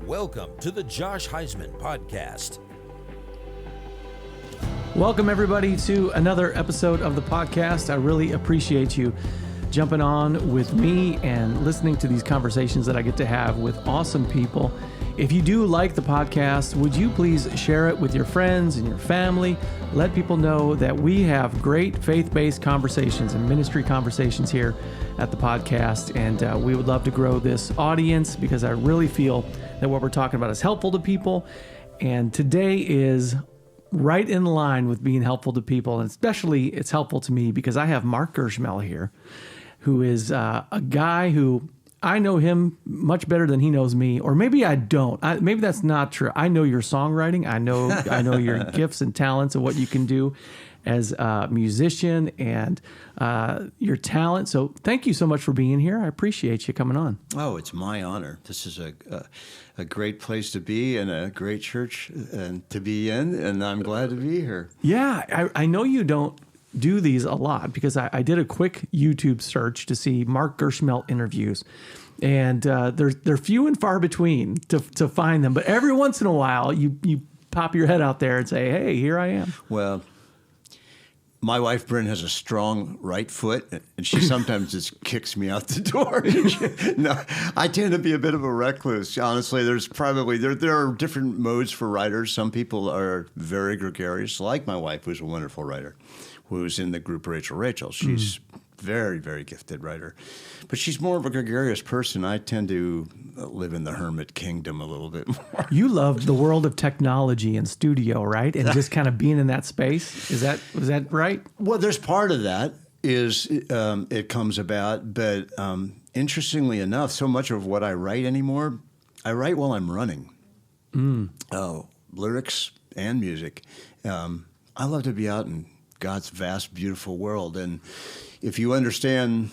Welcome to the Josh Huisman Podcast. Welcome, everybody, to another episode of the podcast. I really appreciate you jumping on with me and listening to these conversations that I get to have with awesome people. If you do like the podcast, would you please share it with your friends and your family? Let people know that we have great faith-based conversations and ministry conversations here at the podcast, and we would love to grow this audience because I really feel that what we're talking about is helpful to people. And today is right in line with being helpful to people, and especially it's helpful to me because I have Mark Gershmehl here, who is a guy who I know him much better than he knows me, or maybe I don't. Maybe that's not true. I know your songwriting. I know your gifts and talents and what you can do as a musician and your talent. So thank you so much for being here. I appreciate you coming on. Oh, it's my honor. This is a great place to be and a great church to be in, and I'm glad to be here. Yeah, I know you don't do these a lot because I did a quick YouTube search to see Mark Gershmehl interviews, and they're few and far between to find them. But every once in a while, you pop your head out there and say, "Hey, here I am." Well, my wife Brynn has a strong right foot, and she sometimes just kicks me out the door. No, I tend to be a bit of a recluse. Honestly, there are different modes for writers. Some people are very gregarious, like my wife, who's a wonderful writer, who's in the group Rachel. She's very, very gifted writer. But she's more of a gregarious person. I tend to live in the hermit kingdom a little bit more. You love the world of technology and studio, right? And just kind of being in that space. Was that right? Well, there's part of that is it comes about. But interestingly enough, so much of what I write anymore, I write while I'm running. Lyrics and music. I love to be out in God's vast, beautiful world. And if you understand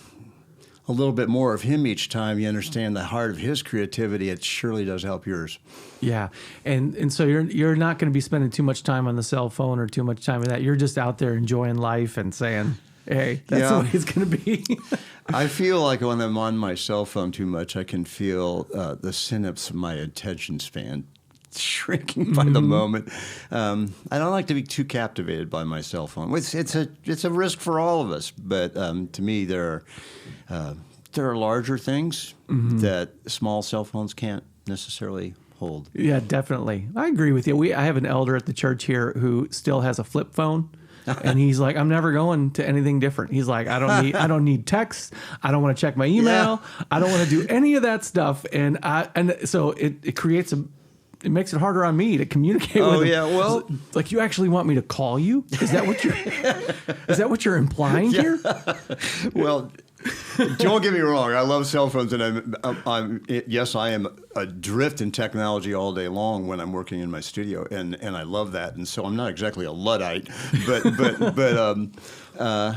a little bit more of him each time, you understand the heart of his creativity, it surely does help yours. Yeah. And so you're not going to be spending too much time on the cell phone or too much time in that. You're just out there enjoying life and saying, hey, that's the way it's going to be. I feel like when I'm on my cell phone too much, I can feel the synapse of my attention span shrinking by the moment. I don't like to be too captivated by my cell phone. It's a risk for all of us, but to me, there are larger things that small cell phones can't necessarily hold. Yeah, definitely. I agree with you. I have an elder at the church here who still has a flip phone. And he's like, I'm never going to anything different. He's like, I don't need text. I don't want to check my email. Yeah. I don't want to do any of that stuff. And so it creates it makes it harder on me to communicate with him. Yeah, well, like, you actually want me to call you? Is that what you're implying here? Well, don't get me wrong. I love cell phones, and I am adrift in technology all day long when I'm working in my studio, and I love that. And so I'm not exactly a Luddite, but I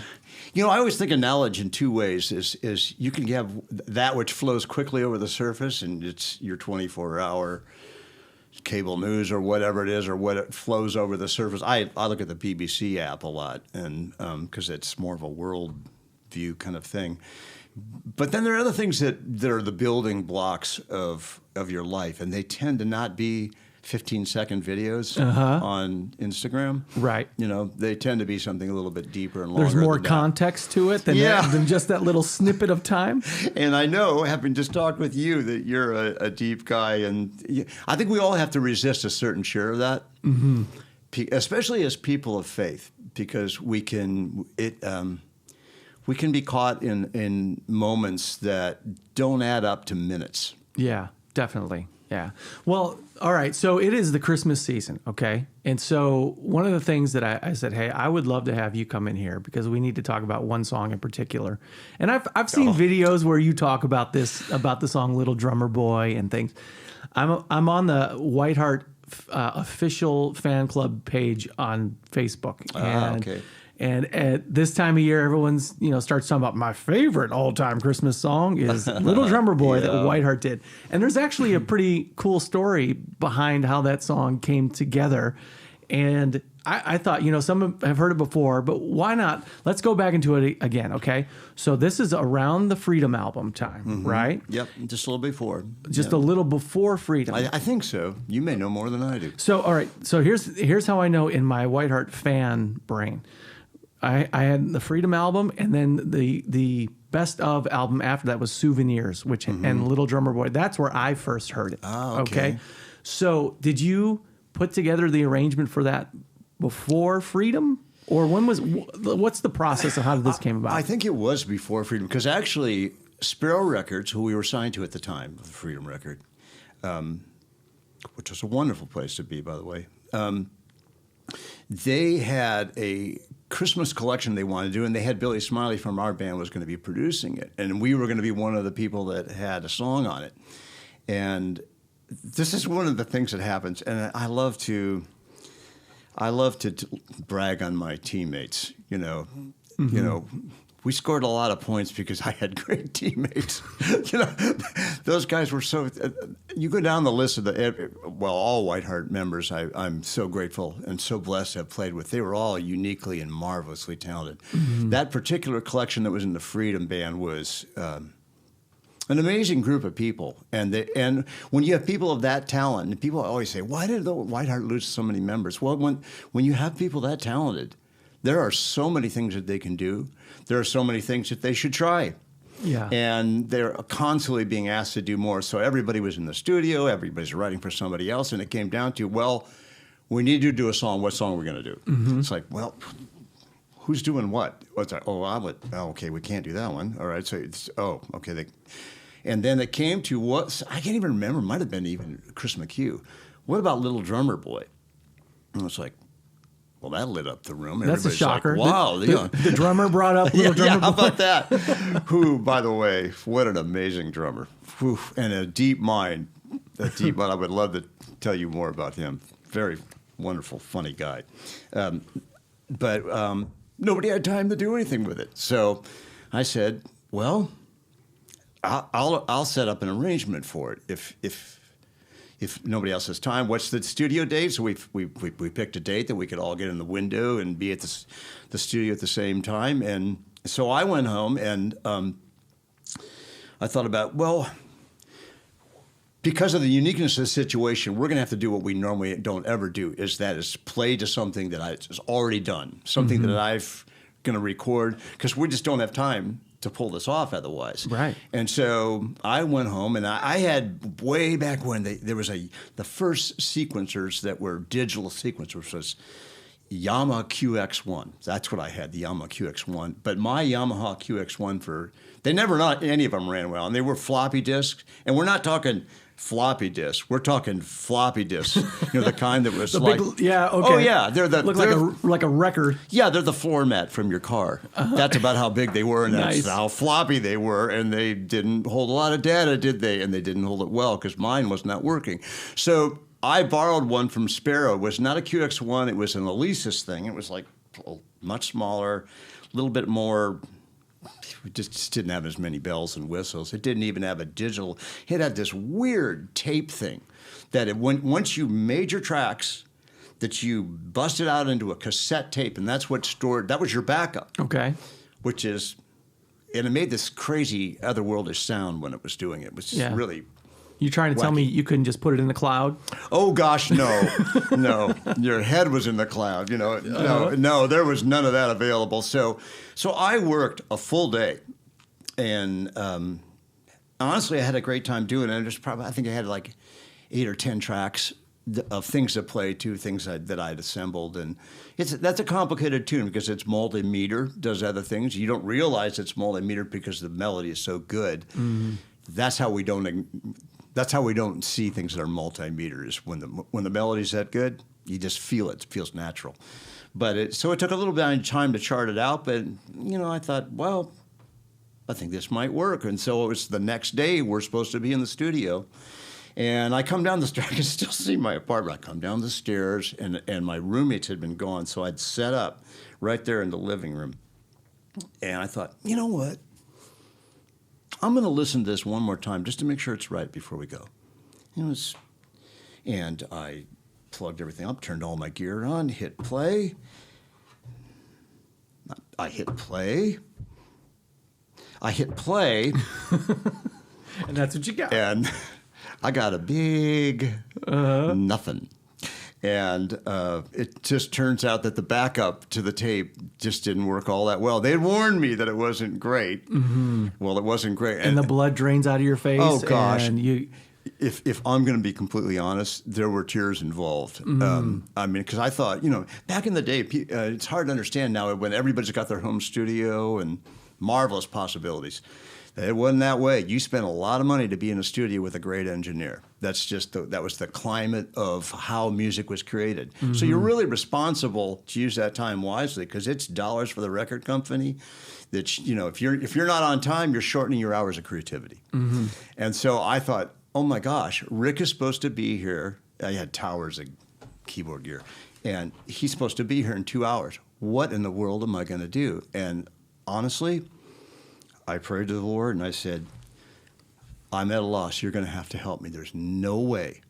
always think of knowledge in two ways. Is you can have that which flows quickly over the surface, and it's your 24-hour cable news or whatever it is, or what it flows over the surface. I look at the BBC app a lot, and because it's more of a world view kind of thing. But then there are other things that are the building blocks of your life, and they tend to not be 15-second videos on Instagram. Right. They tend to be something a little bit deeper and longer. There's more context to it than just that little snippet of time. And I know, having just talked with you, that you're a deep guy, and I think we all have to resist a certain share of that, especially as people of faith, because we can be caught in moments that don't add up to minutes. Yeah, definitely. Yeah. Well, all right. So it is the Christmas season, okay? And so one of the things that I said, hey, I would love to have you come in here because we need to talk about one song in particular. And I've seen videos where you talk about the song "Little Drummer Boy" and things. I'm on the WhiteHeart official fan club page on Facebook. Okay. And at this time of year, everyone's, starts talking about my favorite all-time Christmas song is Little Drummer Boy that WhiteHeart did. And there's actually a pretty cool story behind how that song came together. And I thought, some have heard it before, but why not? Let's go back into it again, okay? So this is around the Freedom album time, right? Yep, just a little before. Just a little before Freedom. I think so. You may know more than I do. So, all right. So here's how I know in my WhiteHeart fan brain. I had the Freedom album, and then the best of album after that was Souvenirs, which and Little Drummer Boy. That's where I first heard it. Oh, okay. So did you put together the arrangement for that before Freedom? Or what's the process of how this came about? I think it was before Freedom, because actually Sparrow Records, who we were signed to at the time, the Freedom record, which was a wonderful place to be, by the way, they had a Christmas collection they wanted to do, and they had Billy Smiley from our band was going to be producing it, and we were going to be one of the people that had a song on it. And this is one of the things that happens, and I love to brag on my teammates. We scored a lot of points because I had great teammates. Those guys were so. You go down the list of all WhiteHeart members. I'm so grateful and so blessed to have played with. They were all uniquely and marvelously talented. That particular collection that was in the Freedom Band was an amazing group of people. And when you have people of that talent, and people always say, "Why did WhiteHeart lose so many members?" Well, when you have people that talented, there are so many things that they can do. There are so many things that they should try. Yeah. And they're constantly being asked to do more. So everybody was in the studio, everybody's writing for somebody else, and it came down to, well, we need to do a song. What song are we going to do? It's like, well, who's doing what? What's that? Okay, we can't do that one. All right, okay. And then it came to I can't even remember. It might have been even Chris McHugh. What about Little Drummer Boy? And it's like, well, that lit up the room. That's a shocker. Like, wow. The drummer brought up Little Drummer Boy. How about that? Who, by the way, what an amazing drummer. Whew, and a deep mind. I would love to tell you more about him. Very wonderful, funny guy. But nobody had time to do anything with it. So I said, well, I'll set up an arrangement for it if nobody else has time. What's the studio date? So we picked a date that we could all get in the window and be at the studio at the same time. And so I went home and I thought about, well, because of the uniqueness of the situation, we're going to have to do what we normally don't ever do, is play to something that is already done, something that I've going to record, because we just don't have time to pull this off otherwise. Right. And so I went home, and I had way back when there was the first sequencers that were digital sequencers was Yamaha QX1. That's what I had, the Yamaha QX1. But my Yamaha QX1 any of them ran well, and they were floppy disks, and we're not talking floppy disks. We're talking floppy disks. The kind that was big, yeah, okay. Oh yeah, they're like a record. Yeah, they're the floor mat from your car. That's about how big they were, and Nice. that's how floppy they were. And they didn't hold a lot of data, did they? And they didn't hold it well because mine was not working. So I borrowed one from Sparrow. It was not a QX1. It was an Alesis thing. It was like much smaller, a little bit more. We just didn't have as many bells and whistles. It didn't even have a digital. It had this weird tape thing that once you made your tracks, that you busted out into a cassette tape, and that was your backup. Okay. And it made this crazy otherworldly sound when it was doing it. It was really You trying to tell me you couldn't just put it in the cloud? Oh gosh, no, no. Your head was in the cloud. No, there was none of that available. So I worked a full day, and honestly, I had a great time doing it. I think I had like 8 or 10 tracks of things to play to, things that I'd assembled, and that's a complicated tune because it's multimeter, does other things. You don't realize it's multimeter because the melody is so good. Mm-hmm. That's how we don't see things that are multimeter. Is when the melody's that good, you just feel it. It feels natural. So it took a little bit of time to chart it out, but I thought, well, I think this might work. And so it was the next day we're supposed to be in the studio. And I come down the stairs. I can still see my apartment. I come down the stairs, and my roommates had been gone, so I'd set up right there in the living room. And I thought, you know what? I'm going to listen to this one more time just to make sure it's right before we go. And I plugged everything up, turned all my gear on, hit play. I hit play. And that's what you got. And I got a big nothing. And it just turns out that the backup to the tape just didn't work all that well. They had warned me that it wasn't great. Mm-hmm. Well, it wasn't great. And the blood drains out of your face. Oh, gosh. And you... If I'm going to be completely honest, there were tears involved. I mean, because I thought, back in the day, it's hard to understand now when everybody's got their home studio and marvelous possibilities. It wasn't that way. You spent a lot of money to be in a studio with a great engineer. That's just that was the climate of how music was created. Mm-hmm. So you're really responsible to use that time wisely because it's dollars for the record company. That if you're not on time, you're shortening your hours of creativity. Mm-hmm. And so I thought, oh my gosh, Rick is supposed to be here. I had towers of keyboard gear, and he's supposed to be here in 2 hours. What in the world am I going to do? And honestly, I prayed to the Lord and I said, I'm at a loss. You're going to have to help me. There's no way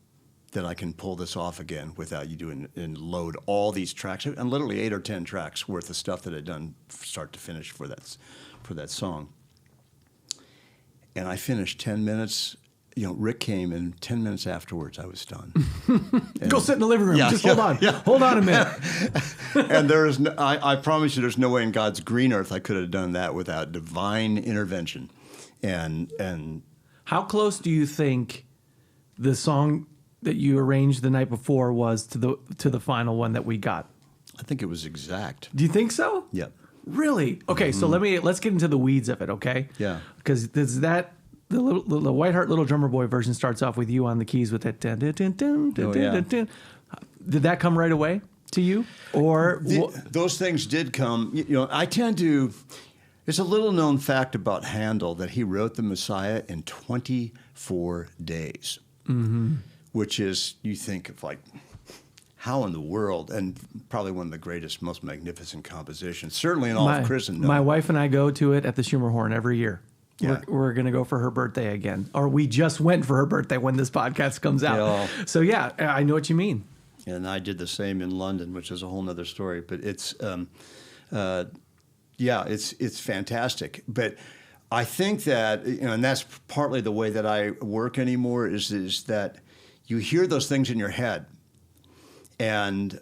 that I can pull this off again without you doing and load all these tracks, and literally 8 or 10 tracks worth of stuff that I'd done start to finish for that song. And I finished 10 minutes. Rick came, and 10 minutes afterwards, I was done. Go sit in the living room. Yeah, Just hold on. Yeah. Hold on a minute. And there is, I promise you, there's no way in God's green earth I could have done that without divine intervention. And how close do you think the song that you arranged the night before was to the final one that we got? I think it was exact. Do you think so? Yep. Really? Okay, so let's get into the weeds of it. Okay. Yeah. Because the WhiteHeart Little Drummer Boy version starts off with you on the keys with that dun, dun, dun, dun, dun, dun, dun. Did that come right away to you, or those things did come? I tend to. It's a little known fact about Handel that he wrote the Messiah in 24 days, which is, you think of like, how in the world, and probably one of the greatest, most magnificent compositions, certainly in all of Christendom. My wife and I go to it at the Schumerhorn every year. Yeah. We're going to go for her birthday again. Or we just went for her birthday when this podcast comes out. Yeah. So, yeah, I know what you mean. And I did the same in London, which is a whole nother story. But it's fantastic. But I think that, and that's partly the way that I work anymore, is that you hear those things in your head. And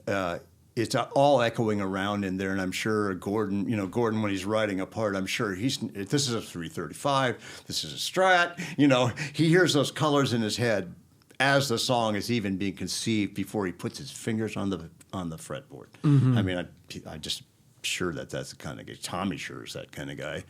it's all echoing around in there, and I'm sure Gordon, when he's writing a part, I'm sure this is a 335, this is a Strat, he hears those colors in his head as the song is even being conceived before he puts his fingers on the fretboard. Mm-hmm. I mean, I just sure that's the kind of guy. Tommy sure is that kind of guy.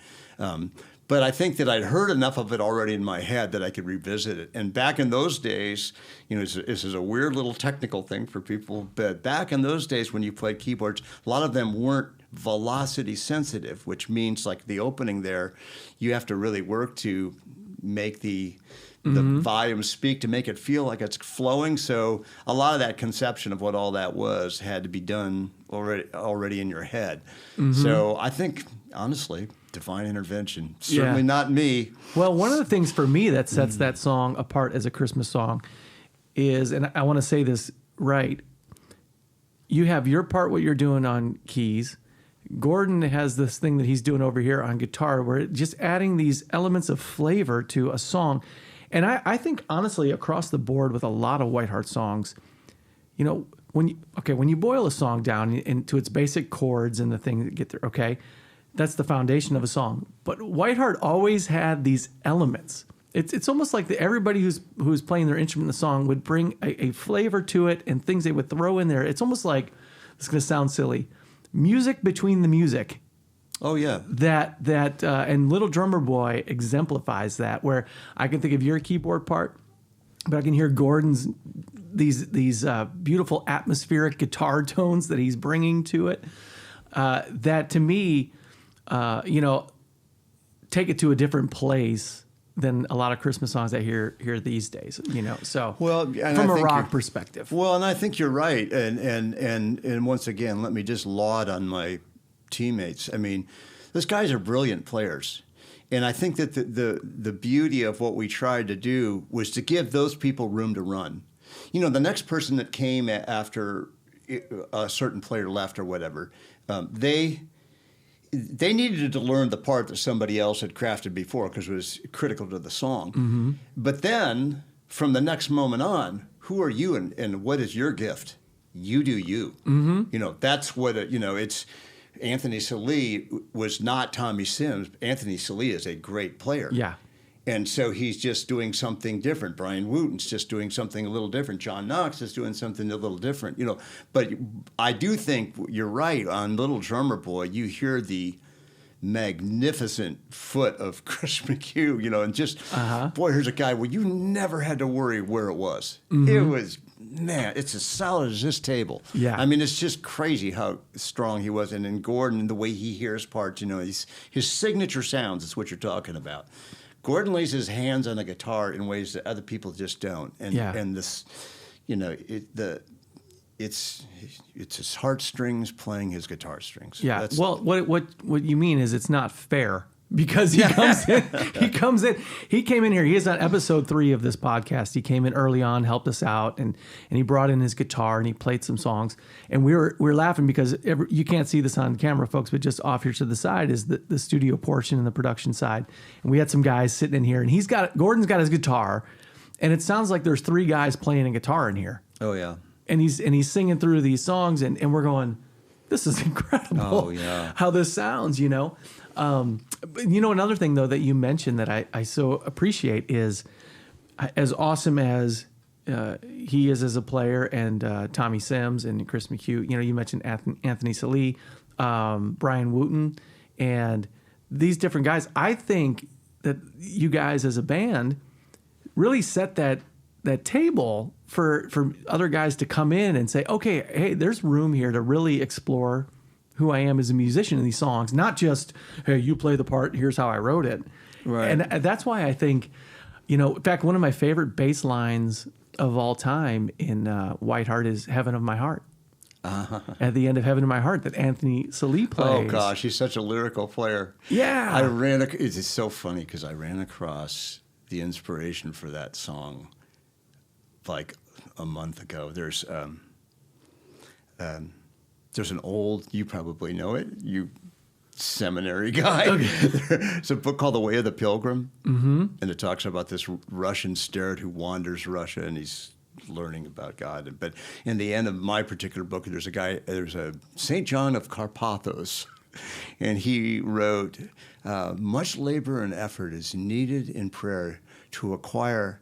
But I think that I'd heard enough of it already in my head that I could revisit it. And back in those days, this is a weird little technical thing for people, but back in those days when you played keyboards, a lot of them weren't velocity sensitive, which means like the opening there, you have to really work to make the volume speak to make it feel like it's flowing. So a lot of that conception of what all that was had to be done already in your head. Mm-hmm. So I think, honestly, divine intervention. Certainly not me. Well, one of the things for me that sets that song apart as a Christmas song is, and I want to say this right, you have your part, what you're doing on keys. Gordon has this thing that he's doing over here on guitar, where just adding these elements of flavor to a song. And I think, honestly, across the board with a lot of WhiteHeart songs, when you boil a song down into its basic chords and the thing that get there, okay, that's the foundation of a song. But WhiteHeart always had these elements. It's almost like everybody who's playing their instrument in the song would bring a flavor to it and things they would throw in there. It's almost like, it's going to sound silly, music between the music. Oh yeah. That and Little Drummer Boy exemplifies that, where I can think of your keyboard part, but I can hear Gordon's these beautiful atmospheric guitar tones that he's bringing to it. That to me, take it to a different place than a lot of Christmas songs I hear these days. So from a rock perspective. Well, and I think you're right. And once again, let me just laud on my teammates. I mean, those guys are brilliant players. And I think that the beauty of what we tried to do was to give those people room to run. the next person that came after a certain player left or whatever, they needed to learn the part that somebody else had crafted before because it was critical to the song. Mm-hmm. But then from the next moment on, who are you and what is your gift? You do you. Mm-hmm. That's what, it's Anthony Salee was not Tommy Sims. Anthony Salee is a great player. Yeah. And so he's just doing something different. Brian Wooten's just doing something a little different. John Knox is doing something a little different, But I do think you're right. On Little Drummer Boy, you hear the magnificent foot of Chris McHugh, and just, boy, here's a guy where you never had to worry where it was. Mm-hmm. It was, man, it's as solid as this table. Yeah. I mean, it's just crazy how strong he was. And then Gordon, the way he hears parts, his signature sounds is what you're talking about. Gordon lays his hands on a guitar in ways that other people just don't, and this, it's his heartstrings playing his guitar strings. Yeah. Well, what you mean is it's not fair because he comes in. He came in here. He is on episode 3 of this podcast. He came in early on, helped us out, and he brought in his guitar and he played some songs. And we were laughing because you can't see this on camera, folks, but just off here to the side is the studio portion and the production side. And we had some guys sitting in here, and Gordon's got his guitar, and it sounds like there's 3 guys playing a guitar in here. Oh yeah. And he's singing through these songs, and we're going, this is incredible. Oh yeah. How this sounds, But, another thing, though, that you mentioned that I so appreciate is as awesome as he is as a player and Tommy Sims and Chris McHugh, you mentioned Anthony Salee, Brian Wooten, and these different guys. I think that you guys as a band really set that table for other guys to come in and say, okay, hey, there's room here to really explore who I am as a musician in these songs, not just, hey, you play the part, here's how I wrote it. Right. And that's why I think, in fact, one of my favorite bass lines of all time in WhiteHeart is Heaven of My Heart. Uh-huh. At the end of Heaven of My Heart that Anthony Salee plays. Oh, gosh, he's such a lyrical player. Yeah. It's so funny because I ran across the inspiration for that song like a month ago. There's an old, you probably know it, you seminary guy. Okay. It's a book called The Way of the Pilgrim, and it talks about this Russian steward who wanders Russia, and he's learning about God. But in the end of my particular book, there's a St. John of Carpathos, and he wrote, much labor and effort is needed in prayer to acquire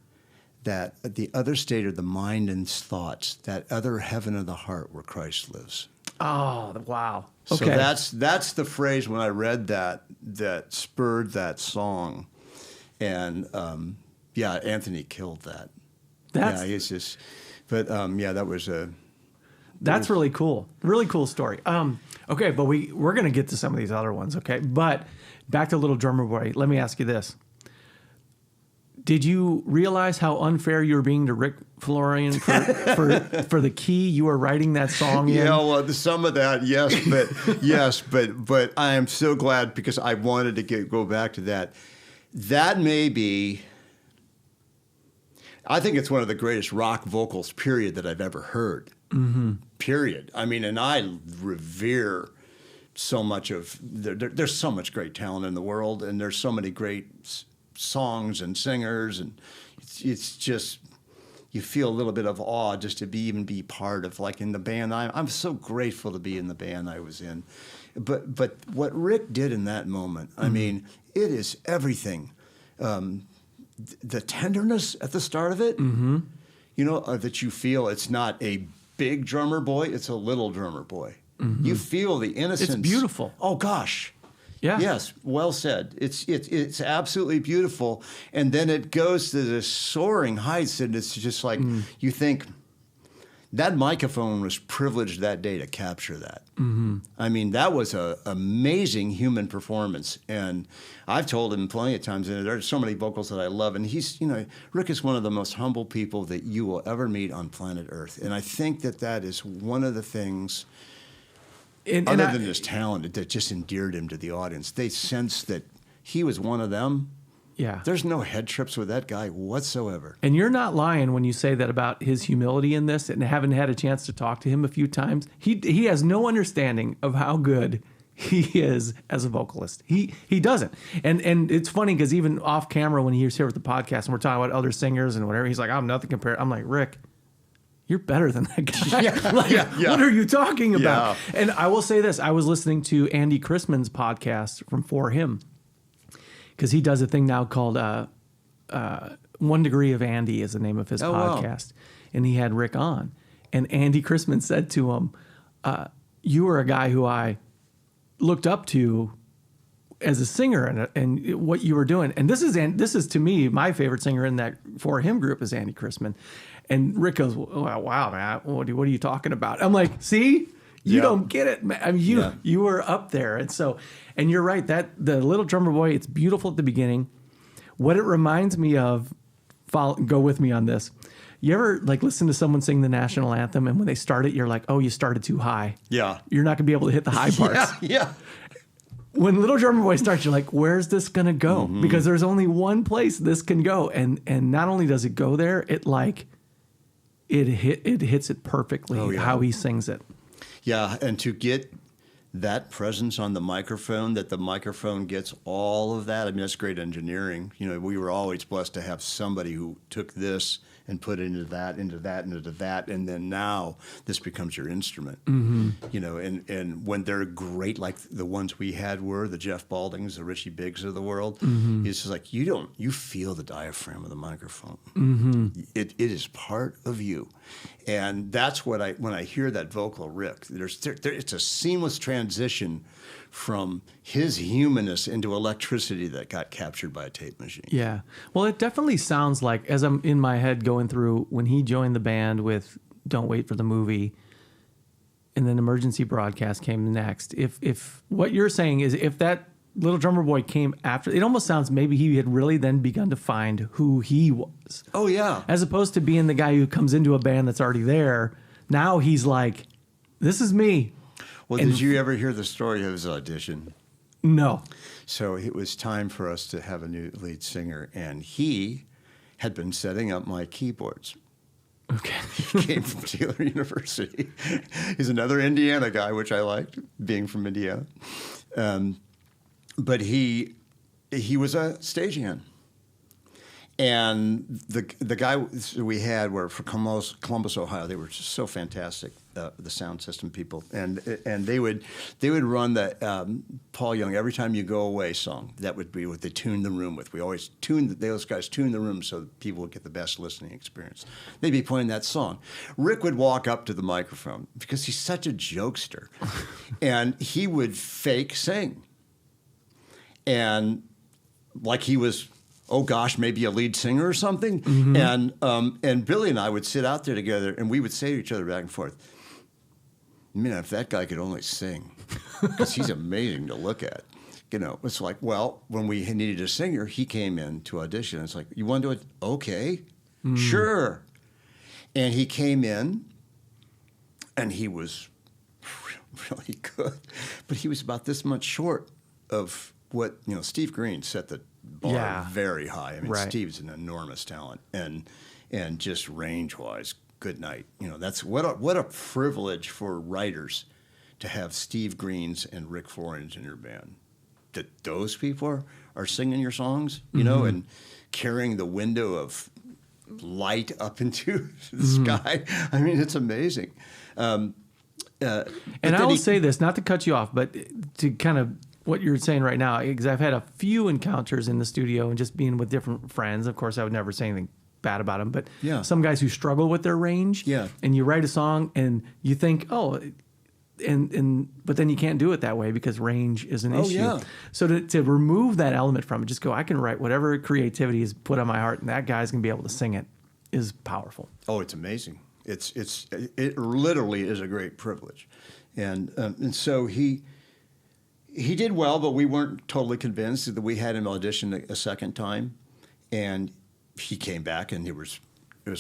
that the other state of the mind and thoughts, that other heaven of the heart where Christ lives. Oh, wow. Okay. So that's the phrase when I read that spurred that song. And Anthony killed that. It's just, but that was that's really cool. Really cool story. Okay, but we're going to get to some of these other ones, okay? But back to Little Drummer Boy, let me ask you this. Did you realize how unfair you were being to Rick Florian for the key you were writing that song in? Yeah, well, some of that, yes, but I am so glad because I wanted to go back to that. That may be, I think it's one of the greatest rock vocals, period, that I've ever heard. Mm-hmm. Period. I mean, and I revere so much of, there's so much great talent in the world, and there's so many great songs and singers, and it's just, you feel a little bit of awe just to even be part of, like, in the band. I'm so grateful to be in the band I was in. But what Rick did in that moment, I mean, it is everything. The tenderness at the start of it, that you feel. It's not a big drummer boy, it's a little drummer boy. Mm-hmm. You feel the innocence. It's beautiful. Oh, gosh. Yeah. Yes, well said. It's absolutely beautiful, and then it goes to this soaring heights, and it's just like you think that microphone was privileged that day to capture that. Mm-hmm. I mean, that was an amazing human performance, and I've told him plenty of times, and there's so many vocals that I love, and Rick is one of the most humble people that you will ever meet on planet Earth, and I think that is one of the things. Other than his talent, that just endeared him to the audience. They sensed that he was one of them, Yeah. There's no head trips with that guy whatsoever. And you're not lying when you say that about his humility in this, and having had a chance to talk to him a few times. He has no understanding of how good he is as a vocalist. He doesn't. And it's funny because even off camera when he was here with the podcast and we're talking about other singers and whatever, he's like, I'm nothing compared. I'm like, Rick, you're better than that guy. What are you talking about? Yeah. And I will say this. I was listening to Andy Chrisman's podcast from For Him, because he does a thing now called 1 Degree of Andy is the name of his podcast. Wow. And he had Rick on. And Andy Chrisman said to him, you were a guy who I looked up to as a singer and what you were doing. And this is to me, my favorite singer in that For Him group is Andy Chrisman. And Rick goes, wow, man, what are you talking about? I'm like, see? You don't get it, man. I mean, you were up there. And you're right, that the Little Drummer Boy, it's beautiful at the beginning. What it reminds me of, go with me on this. You ever listen to someone sing the national anthem, and when they start it, you're like, oh, you started too high. Yeah. You're not gonna be able to hit the high parts. Yeah. When Little Drummer Boy starts, you're like, where's this gonna go? Mm-hmm. Because there's only one place this can go. And not only does it go there, it hits it perfectly how he sings it. Yeah, and to get that presence on the microphone, that the microphone gets all of that, I mean, that's great engineering. We were always blessed to have somebody who took this and put it into that, and then now this becomes your instrument. Mm-hmm. And when they're great, like the ones we had were, the Jeff Baldings, the Richie Biggs of the world, mm-hmm. It's just like, you feel the diaphragm of the microphone. Mm-hmm. It is part of you. And that's when I hear that vocal Rick, it's a seamless transition from his humanness into electricity that got captured by a tape machine. Yeah. Well, it definitely sounds like, as I'm in my head going through when he joined the band with Don't Wait for the Movie, and then Emergency Broadcast came next. If what you're saying is if that Little Drummer Boy came after, it almost sounds maybe he had really then begun to find who he was. Oh, yeah. As opposed to being the guy who comes into a band that's already there. Now he's like, this is me. Well, did you ever hear the story of his audition? No. So it was time for us to have a new lead singer, and he had been setting up my keyboards. Okay. He came from Taylor University. He's another Indiana guy, which I liked, being from Indiana. But he was a stagehand. And the guy we had were from Columbus, Ohio. They were just so fantastic, the sound system people, and they would run the Paul Young "Every Time You Go Away" song. That would be what they tuned the room with. We always those guys tuned the room so that people would get the best listening experience. They'd be playing that song. Rick would walk up to the microphone because he's such a jokester, and he would fake sing, and like he was, oh gosh, maybe a lead singer or something. Mm-hmm. And Billy and I would sit out there together, and we would say to each other back and forth, man, if that guy could only sing, because he's amazing to look at. It's like, well, when we needed a singer, he came in to audition. It's like, you want to do it? Okay, sure. And he came in, and he was really good, but he was about this much short of what, Steve Green set the bar very high. I mean, right. Steve's an enormous talent, and just range-wise, good night. That's what a privilege for writers to have Steve Greens and Rick Florins in your band. That those people are singing your songs, mm-hmm. And carrying the window of light up into the sky. I mean, it's amazing. And I will say this, not to cut you off, but to kind of what you're saying right now, because I've had a few encounters in the studio and just being with different friends. Of course, I would never say anything bad about them, but some guys who struggle with their range. Yeah. And you write a song and you think, but then you can't do it that way because range is an issue. Yeah. So to remove that element from it, just go, I can write whatever creativity is put on my heart, and that guy's gonna be able to sing it, is powerful. Oh, it's amazing. It literally is a great privilege, and so he did well, but we weren't totally convinced that we had him audition a second time, and he came back, and it was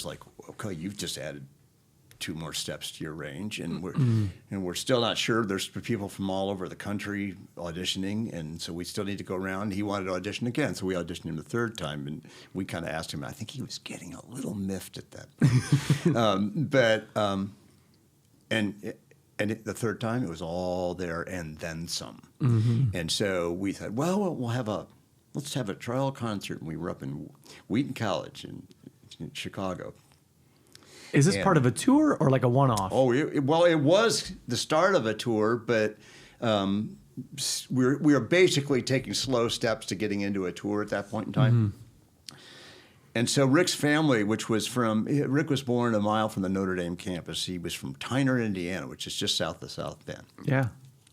like, okay, you've just added 2 more steps to your range, and we're still not sure. There's people from all over the country auditioning, and so we still need to go around. He wanted to audition again, so we auditioned him the 3rd time, and we kind of asked him. I think he was getting a little miffed at that, the 3rd time it was all there and then some, and so we thought, well, let's have a trial concert, and we were up in Wheaton College in Chicago. Is this part of a tour or like a one-off? Oh, it was the start of a tour, but we were basically taking slow steps to getting into a tour at that point in time. And so Rick's family, Rick was born a mile from the Notre Dame campus. He was from Tyner, Indiana, which is just south of South Bend. Yeah.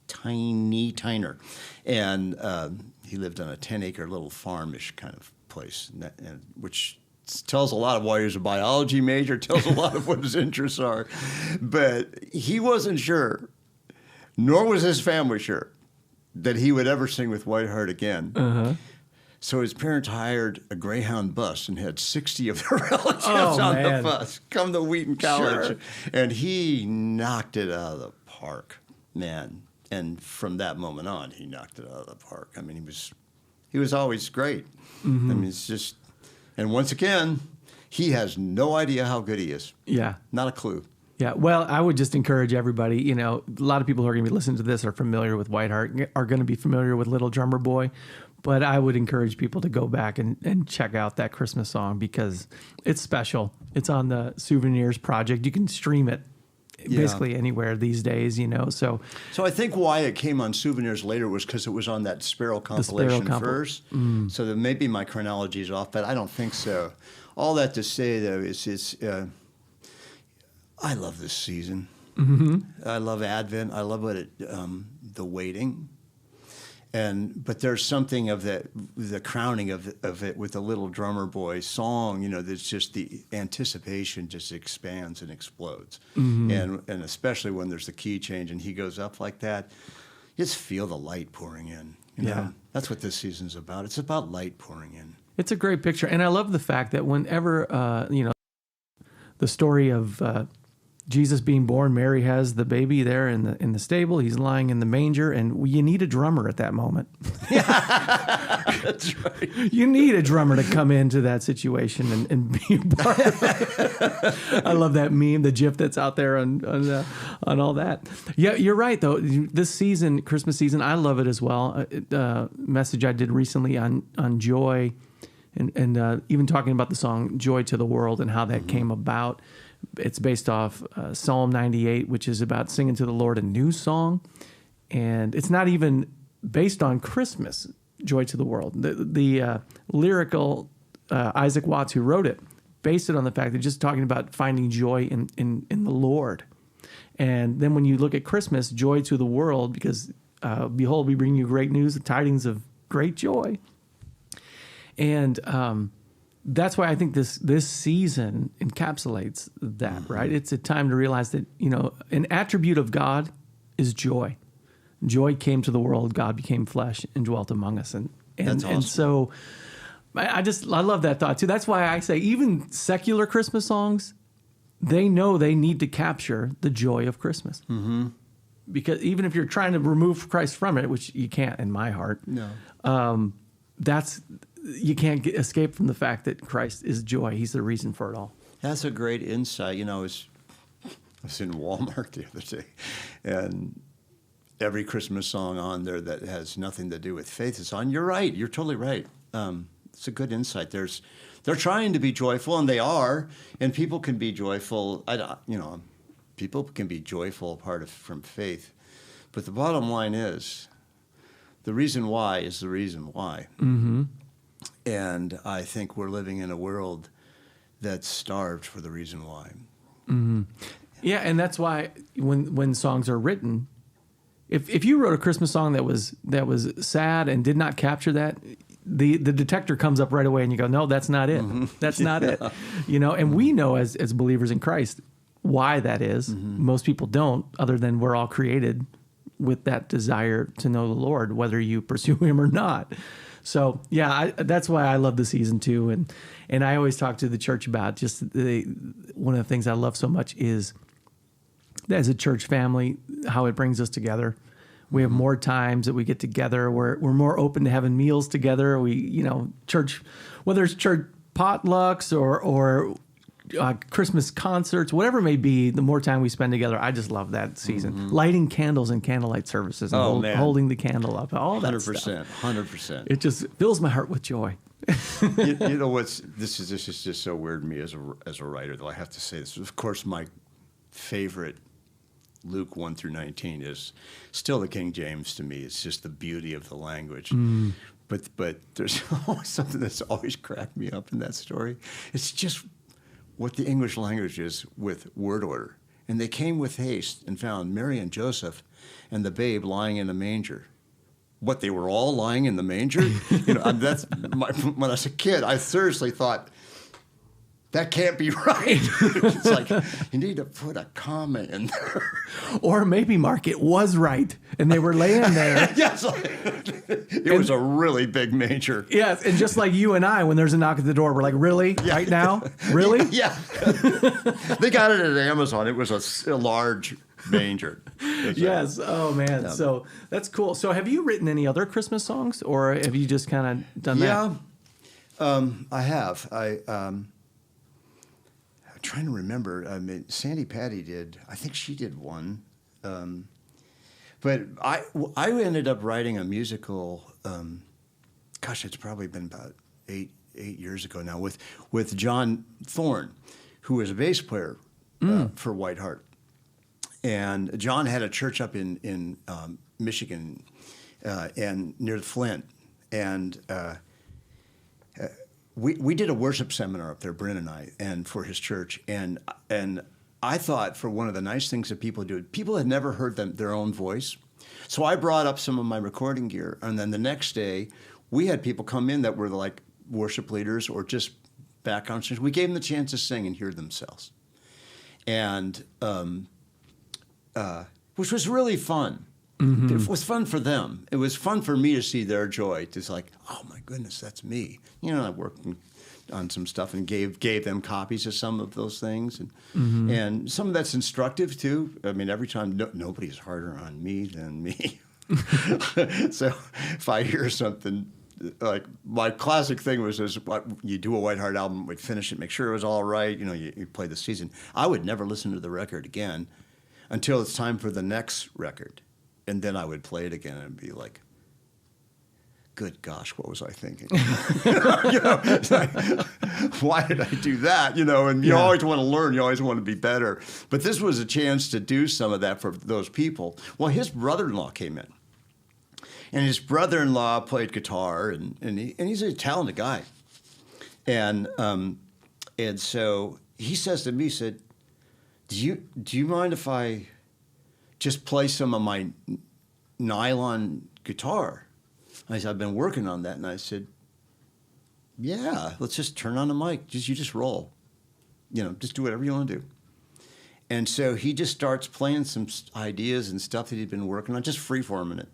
Tiny Tyner. And he lived on a 10-acre little farmish kind of place, which tells a lot of why he was a biology major, tells a lot of what his interests are. But he wasn't sure, nor was his family sure, that he would ever sing with WhiteHeart again. So his parents hired a Greyhound bus and had 60 of their relatives on the bus come to Wheaton College. Sure. And he knocked it out of the park, man. And from that moment on, he knocked it out of the park. I mean, he was always great. I mean, it's just... And once again, he has no idea how good he is. Yeah. Not a clue. Yeah. Well, I would just encourage everybody, a lot of people who are going to be listening to this are familiar with WhiteHeart, are going to be familiar with Little Drummer Boy. But I would encourage people to go back and check out that Christmas song because it's special. It's on the Souvenirs Project. You can stream it basically anywhere these days, So I think why it came on Souvenirs later was because it was on that Sparrow compilation first. So that maybe my chronology is off, but I don't think so. All that to say, though, is I love this season. I love Advent. I love the waiting. But there's something of the crowning of it with the Little Drummer Boy song, that's just the anticipation just expands and explodes. And especially when there's the key change and he goes up like that, you just feel the light pouring in. That's what this season's about. It's about light pouring in. It's a great picture. And I love the fact that whenever, the story of Jesus being born, Mary has the baby there in the stable. He's lying in the manger, and you need a drummer at that moment. That's right. You need a drummer to come into that situation and be a part of it. I love that meme, the GIF that's out there on all that. Yeah, you're right though. This season, Christmas season, I love it as well. Message I did recently on joy, and even talking about the song "Joy to the World" and how that came about. It's based off Psalm 98, which is about singing to the Lord a new song. And it's not even based on Christmas, Joy to the World. The lyrical Isaac Watts, who wrote it, based it on the fact that just talking about finding joy in the Lord. And then when you look at Christmas, joy to the world, because behold, we bring you great news, the tidings of great joy. And that's why I think this season encapsulates that, right? It's a time to realize that, an attribute of God is joy. Joy came to the world, God became flesh and dwelt among us. And that's awesome. And so I love that thought too. That's why I say even secular Christmas songs, they know they need to capture the joy of Christmas. Because even if you're trying to remove Christ from it, which you can't in my heart, you can't escape from the fact that Christ is joy. He's the reason for it all. That's a great insight. I was in Walmart the other day, and every Christmas song on there that has nothing to do with faith is on. You're right. You're totally right. It's a good insight. They're trying to be joyful, and they are, and people can be joyful. People can be joyful apart from faith, but the bottom line is, the reason why is the reason why. And I think we're living in a world that's starved for the reason why. Yeah, and that's why when songs are written, if you wrote a Christmas song that was sad and did not capture that, the detector comes up right away and you go, no, that's not it. That's not it. And we know as believers in Christ why that is. Most people don't, other than we're all created with that desire to know the Lord, whether you pursue him or not. So yeah, that's why I love the season too. And I always talk to the church about just one of the things I love so much is as a church family, how it brings us together. We have more times that we get together. We're more open to having meals together. We, church, whether it's church potlucks or Christmas concerts, whatever it may be, the more time we spend together, I just love that season. Lighting candles and candlelight services and holding the candle up, all that 100%, stuff. 100%. It just fills my heart with joy. you know what's this is just so weird to me as a writer, though I have to say this. Of course, my favorite Luke 1-19 is still the King James to me. It's just the beauty of the language. But there's always something that's always cracked me up in that story. It's just what the English language is with word order. And they came with haste and found Mary and Joseph and the babe lying in a manger. What, they were all lying in the manger? When I was a kid, I seriously thought, that can't be right. It's like, you need to put a comma in there. Or maybe, Mark, it was right, and they were laying there. Yes. It was a really big manger. Yes, and just like you and I, when there's a knock at the door, we're like, really? Yeah. Right now? Really? Yeah. They got it at Amazon. It was a large manger. Yes. Oh, man. Yeah. So that's cool. So have you written any other Christmas songs, or have you just kind of done that? Yeah, I have. I'm trying to remember. I mean, Sandy Patty did. I think she did one. But I ended up writing a musical. It's probably been about eight years ago now with John Thorne, who was a bass player for WhiteHeart. And John had a church up in Michigan and near Flint, and we did a worship seminar up there, Brynn and I, and for his church. And I thought, for one of the nice things that people do, people had never heard their own voice. So I brought up some of my recording gear, and then the next day we had people come in that were like worship leaders or just background singers. We gave them the chance to sing and hear themselves, and which was really fun. Mm-hmm. It was fun for them. It was fun for me to see their joy. It's like, oh my goodness, that's me. I worked on some stuff and gave them copies of some of those things, and some of that's instructive too. I mean, every time nobody's harder on me than me. So if I hear something, like my classic thing was you do a WhiteHeart album, we'd finish it, make sure it was all right. You play the season. I would never listen to the record again until it's time for the next record. And then I would play it again and be like, good gosh, what was I thinking? It's like, why did I do that? And you always want to learn. You always want to be better. But this was a chance to do some of that for those people. Well, his brother-in-law came in. And his brother-in-law played guitar, and he's a talented guy. And so he says to me, he said, do you mind if I just play some of my nylon guitar? I said, I've been working on that. And I said, yeah, let's just turn on the mic. You just roll. Just do whatever you want to do. And so he just starts playing some ideas and stuff that he'd been working on, just free-forming it.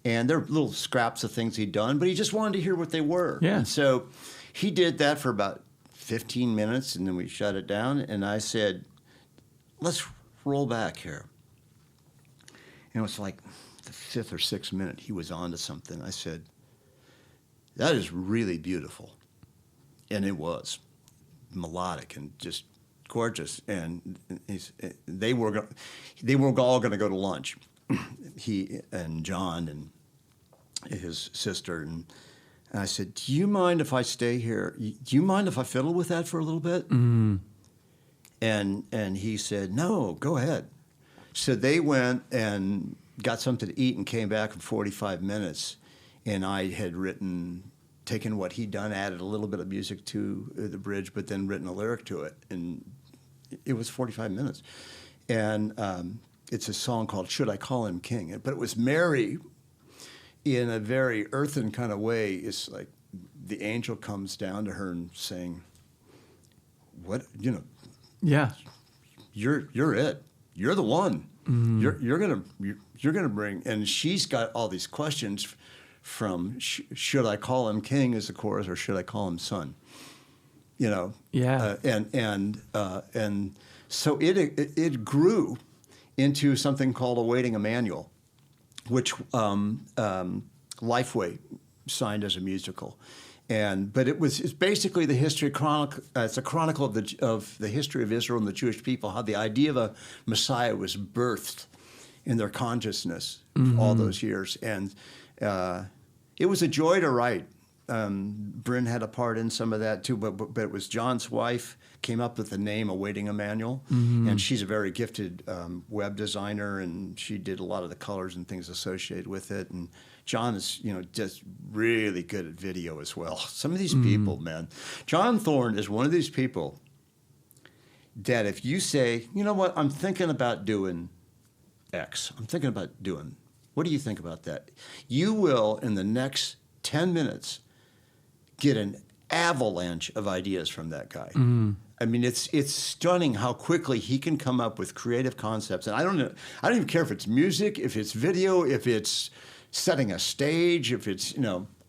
And they're little scraps of things he'd done, but he just wanted to hear what they were. Yeah. And so he did that for about 15 minutes, and then we shut it down. And I said, let's roll back here. And it was like the 5th or 6th minute, he was on to something. I said, that is really beautiful. And it was melodic and just gorgeous. And they were all going to go to lunch. He and John and his sister. And I said, do you mind if I stay here? Do you mind if I fiddle with that for a little bit? Mm. And he said, no, go ahead. So they went and got something to eat and came back in 45 minutes. And I had taken what he'd done, added a little bit of music to the bridge, but then written a lyric to it. And it was 45 minutes. And it's a song called Should I Call Him King? But it was Mary in a very earthen kind of way. It's like the angel comes down to her and saying, what, yeah, you're it. You're the one. Mm-hmm. You're gonna bring. And she's got all these questions from should I call him king as the chorus or should I call him son? Yeah. And so it grew, into something called Awaiting a Manual, which Lifeway signed as a musical. But it's basically the history chronicle. It's a chronicle of the history of Israel and the Jewish people, how the idea of a Messiah was birthed in their consciousness all those years, and it was a joy to write. Brynn had a part in some of that too, but it was John's wife came up with the name Awaiting a Manual, and she's a very gifted web designer, and she did a lot of the colors and things associated with it. And John is, just really good at video as well. Some of these people, man. John Thorne is one of these people that if you say, you know what, I'm thinking about doing X, what do you think about that? You will, in the next 10 minutes, get an avalanche of ideas from that guy. I mean, it's stunning how quickly he can come up with creative concepts. And I don't even care if it's music, if it's video, if it's setting a stage, if it's,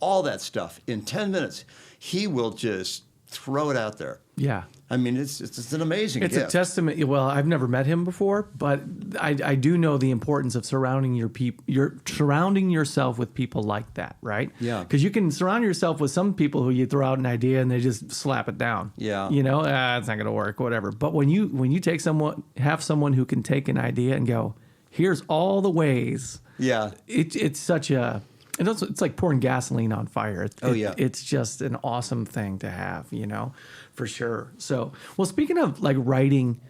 all that stuff. In 10 minutes, he will just throw it out there. Yeah. I mean, it's an amazing gift. It's a testament. Well, I've never met him before, but I do know the importance of surrounding yourself with people like that, right? Yeah. Because you can surround yourself with some people who you throw out an idea and they just slap it down. Yeah. It's not going to work, whatever. But when you have someone who can take an idea and go, here's all the ways. Yeah. It's such a. It's like pouring gasoline on fire. It's just an awesome thing to have, for sure. So, well, speaking of like writing,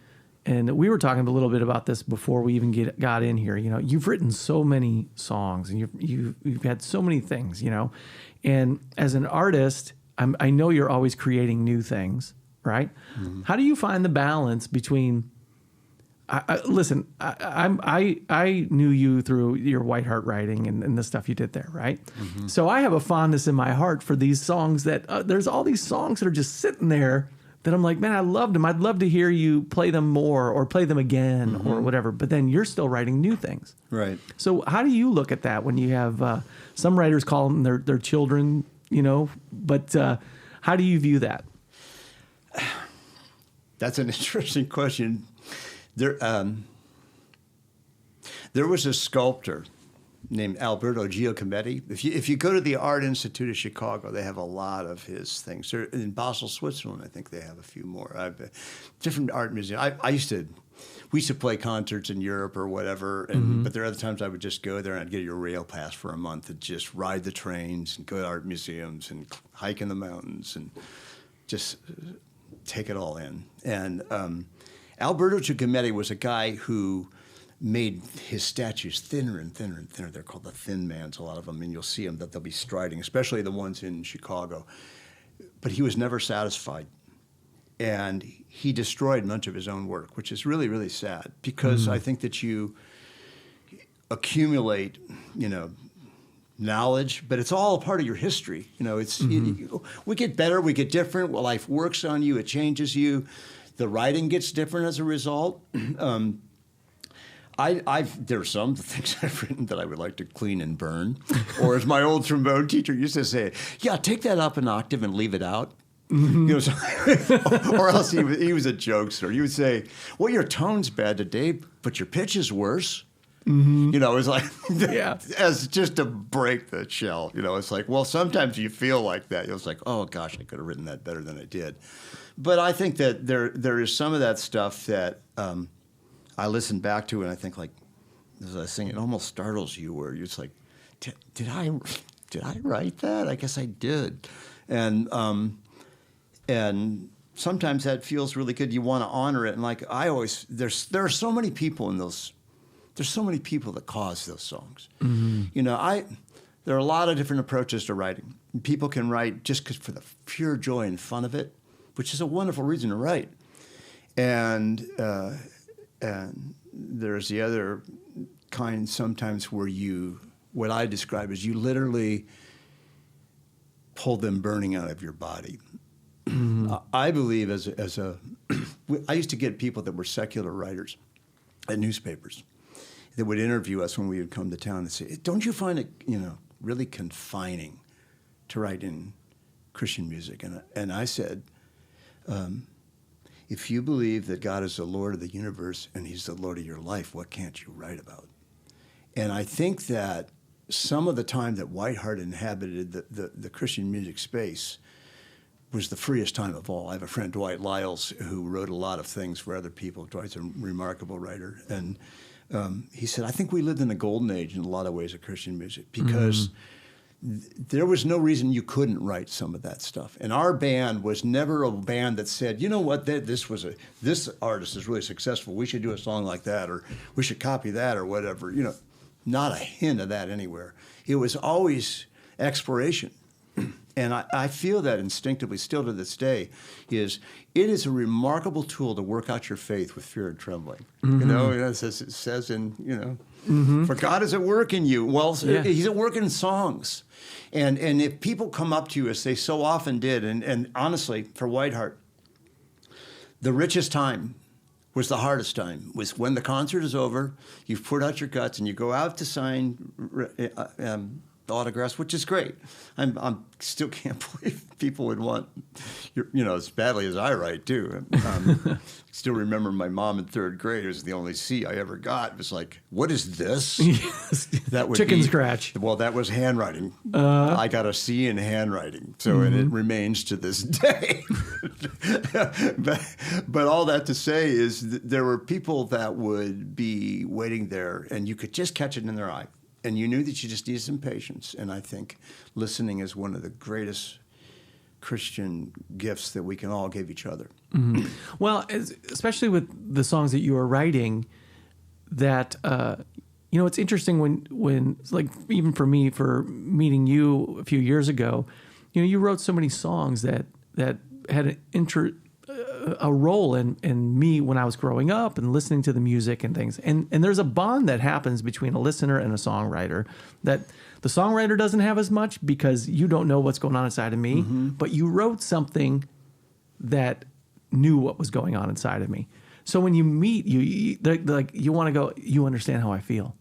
and we were talking a little bit about this before we even got in here. You've written so many songs, and you've had so many things, And as an artist, I know you're always creating new things, right? Mm-hmm. How do you find the balance between? Listen, I knew you through your WhiteHeart writing and the stuff you did there, right? Mm-hmm. So I have a fondness in my heart for these songs that there's all these songs that are just sitting there that I'm like, man, I loved them. I'd love to hear you play them more or play them again or whatever. But then you're still writing new things. Right. So how do you look at that when you have some writers call them their children, but how do you view that? That's an interesting question. There was a sculptor named Alberto Giacometti. If you go to the Art Institute of Chicago, they have a lot of his things. In Basel, Switzerland, I think they have a few more. Different art museums. We used to play concerts in Europe or whatever, but there are other times I would just go there and I'd get your rail pass for a month and just ride the trains and go to art museums and hike in the mountains and just take it all in. And Alberto Giacometti was a guy who made his statues thinner and thinner and thinner. They're called the Thin Mans, a lot of them, and you'll see them that they'll be striding, especially the ones in Chicago. But he was never satisfied, and he destroyed much of his own work, which is really, really sad because I think that you accumulate, knowledge, but it's all a part of your history. We get better, we get different. Well, life works on you, it changes you. The writing gets different as a result. There are some things I've written that I would like to clean and burn. Or as my old trombone teacher used to say, yeah, take that up an octave and leave it out. Or else he was a jokester. He would say, well, your tone's bad today, but your pitch is worse. It was like, as just to break the shell. It's like, well, sometimes you feel like that. It was like, oh, gosh, I could have written that better than I did. But I think that there is some of that stuff that I listen back to and I think, like, as I was saying, it almost startles you where you're just like, did I write that? I guess I did. And sometimes that feels really good. You want to honor it. And like I always, there are so many people in those. There's so many people that cause those songs. There are a lot of different approaches to writing. People can write just for the pure joy and fun of it, which is a wonderful reason to write. And there's the other kind sometimes where what I describe as you literally pull them burning out of your body. I believe I used to get people that were secular writers at newspapers that would interview us when we would come to town and say, don't you find it, really confining to write in Christian music? And I said, if you believe that God is the Lord of the universe and he's the Lord of your life, what can't you write about? And I think that some of the time that WhiteHeart inhabited the Christian music space was the freest time of all. I have a friend, Dwight Lyles, who wrote a lot of things for other people. Dwight's a remarkable writer. And he said, I think we lived in a golden age in a lot of ways of Christian music because there was no reason you couldn't write some of that stuff. And our band was never a band that said, you know what, this artist is really successful. We should do a song like that, or we should copy that, or whatever. You know, not a hint of that anywhere. It was always exploration. And I feel that instinctively still to this day. It is a remarkable tool to work out your faith with fear and trembling. You know, it says in, you know, for God is at work in you. Well, he's at work in songs. And if people come up to you, as they so often did, and honestly, for WhiteHeart, the richest time was the hardest time, was when the concert is over, you've poured out your guts, and you go out to sign autographs, which is great. I'm still can't believe people would want, as badly as I write too. Still remember my mom in third grade. It was the only C I ever got. It was like, what is this? Yes. That would Chicken scratch. Well, that was handwriting. I got a C in handwriting, so and it remains to this day. but all that to say is there were people that would be waiting there, and you could just catch it in their eye. And you knew that you just needed some patience. And I think listening is one of the greatest Christian gifts that we can all give each other. Well, especially with the songs that you are writing, that, it's interesting when like, even for me, for meeting you a few years ago, you wrote so many songs that had a role in me when I was growing up and listening to the music and things. And there's a bond that happens between a listener and a songwriter that the songwriter doesn't have as much because you don't know what's going on inside of me, but you wrote something that knew what was going on inside of me. So when you meet, you want to go, you understand how I feel.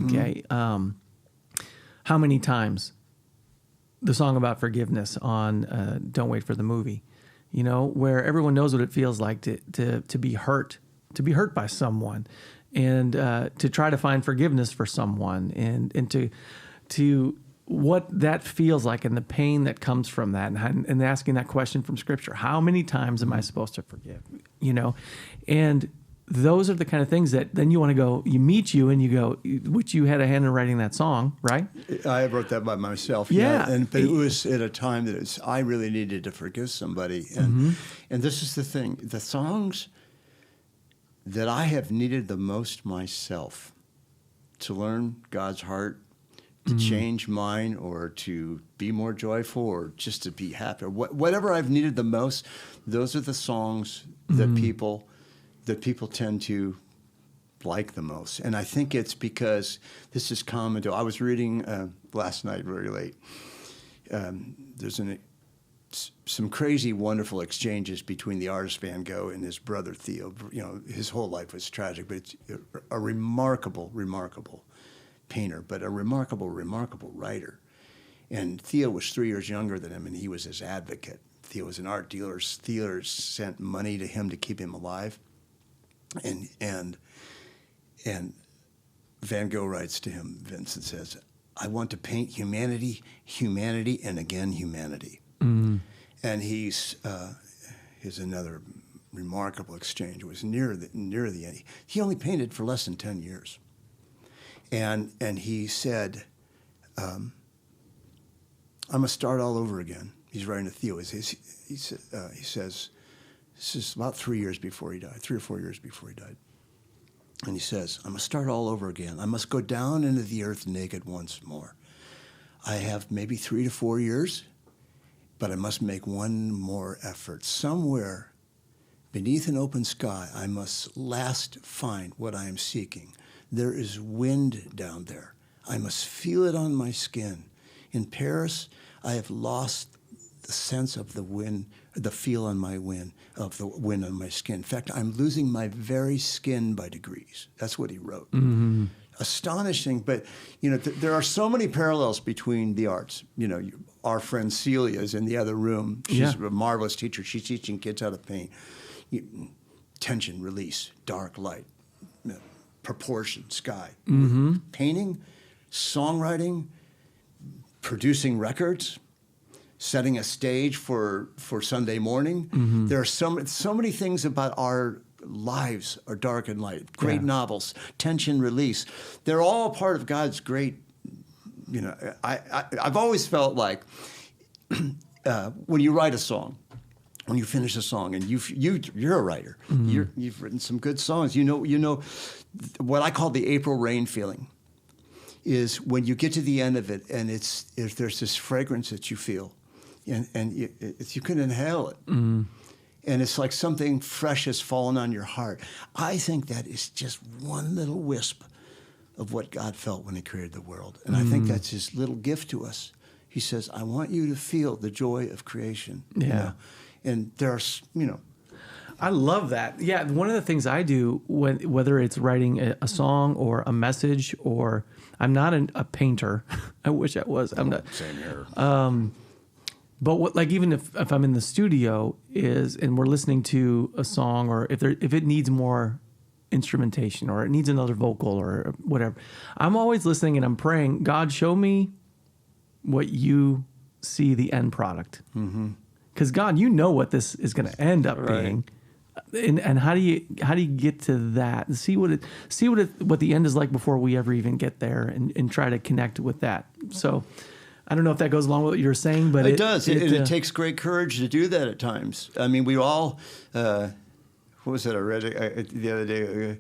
Okay. How many times the song about forgiveness on Don't Wait for the Movie, where everyone knows what it feels like to be hurt by someone, and to try to find forgiveness for someone, and to what that feels like and the pain that comes from that, and asking that question from Scripture: how many times am I supposed to forgive? And those are the kind of things that then you want to go, you meet you and you go, which you had a hand in writing that song, right? I wrote that by myself. Yeah. But it was at a time that I really needed to forgive somebody. And this is the thing, the songs that I have needed the most myself to learn God's heart, to change mine, or to be more joyful, or just to be happy, or whatever I've needed the most, those are the songs that people tend to like the most. And I think it's because this is common to, I was reading last night very late, there's some crazy, wonderful exchanges between the artist Van Gogh and his brother Theo. His whole life was tragic, but it's a remarkable, remarkable painter, but a remarkable, remarkable writer. And Theo was 3 years younger than him, and he was his advocate. Theo was an art dealer. Theo sent money to him to keep him alive. And Van Gogh writes to him, Vincent says, I want to paint humanity, and again humanity. And here's another remarkable exchange. It was near the end. He only painted for less than 10 years. And he said, I must start all over again. He's writing to Theo. He says, this is about 3 years before he died, 3 or 4 years before he died. And he says, I must start all over again. I must go down into the earth naked once more. I have maybe 3 to 4 years, but I must make one more effort. Somewhere beneath an open sky, I must last find what I am seeking. There is wind down there. I must feel it on my skin. In Paris, I have lost the sense of the wind, the feel on my wind, of the wind on my skin. In fact, I'm losing my very skin by degrees. That's what he wrote. Astonishing, but there are so many parallels between the arts. Our friend Celia is in the other room. She's a marvelous teacher. She's teaching kids how to paint. tension, release, dark, light, proportion, sky. Mm-hmm. Painting, songwriting, producing records, setting a stage for Sunday morning. Mm-hmm. There are so many things about our lives are dark and light. Great novels, tension, release. They're all part of God's great, I've always felt like when you write a song, when you finish a song, and you're a writer, mm-hmm. You've written some good songs. You know what I call the April rain feeling is when you get to the end of it, and there's this fragrance that you feel, and you can inhale it, mm-hmm. and it's like something fresh has fallen on your heart. I think that is just one little wisp of what God felt when He created the world, and I think that's His little gift to us. He says, "I want you to feel the joy of creation." Yeah. And there's, I love that. Yeah, one of the things I do whether it's writing a song or a message, or I'm not a painter. I wish I was. I'm not. Same here. But even if I'm in the studio and we're listening to a song, or if it needs more instrumentation or it needs another vocal or whatever, I'm always listening and I'm praying, God, show me what you see the end product. Mm-hmm. Because God, you know what this is going to end up being, and how do you get to that? See what the end is like before we ever even get there, and try to connect with that. So, I don't know if that goes along with what you're saying, but it does. It takes great courage to do that at times. I mean, we all. What was that I read the other day?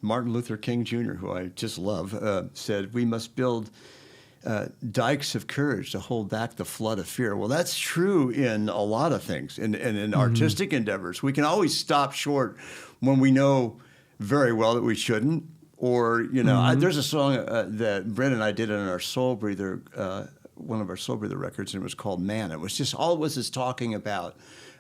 Martin Luther King Jr., who I just love, said, "We must build dikes of courage to hold back the flood of fear." Well, that's true in a lot of things, and in artistic endeavors. We can always stop short when we know very well that we shouldn't. Or, there's a song that Brynn and I did on our Soulbreather, one of our Soulbreather records, and it was called Man. It was just, all it was is talking about,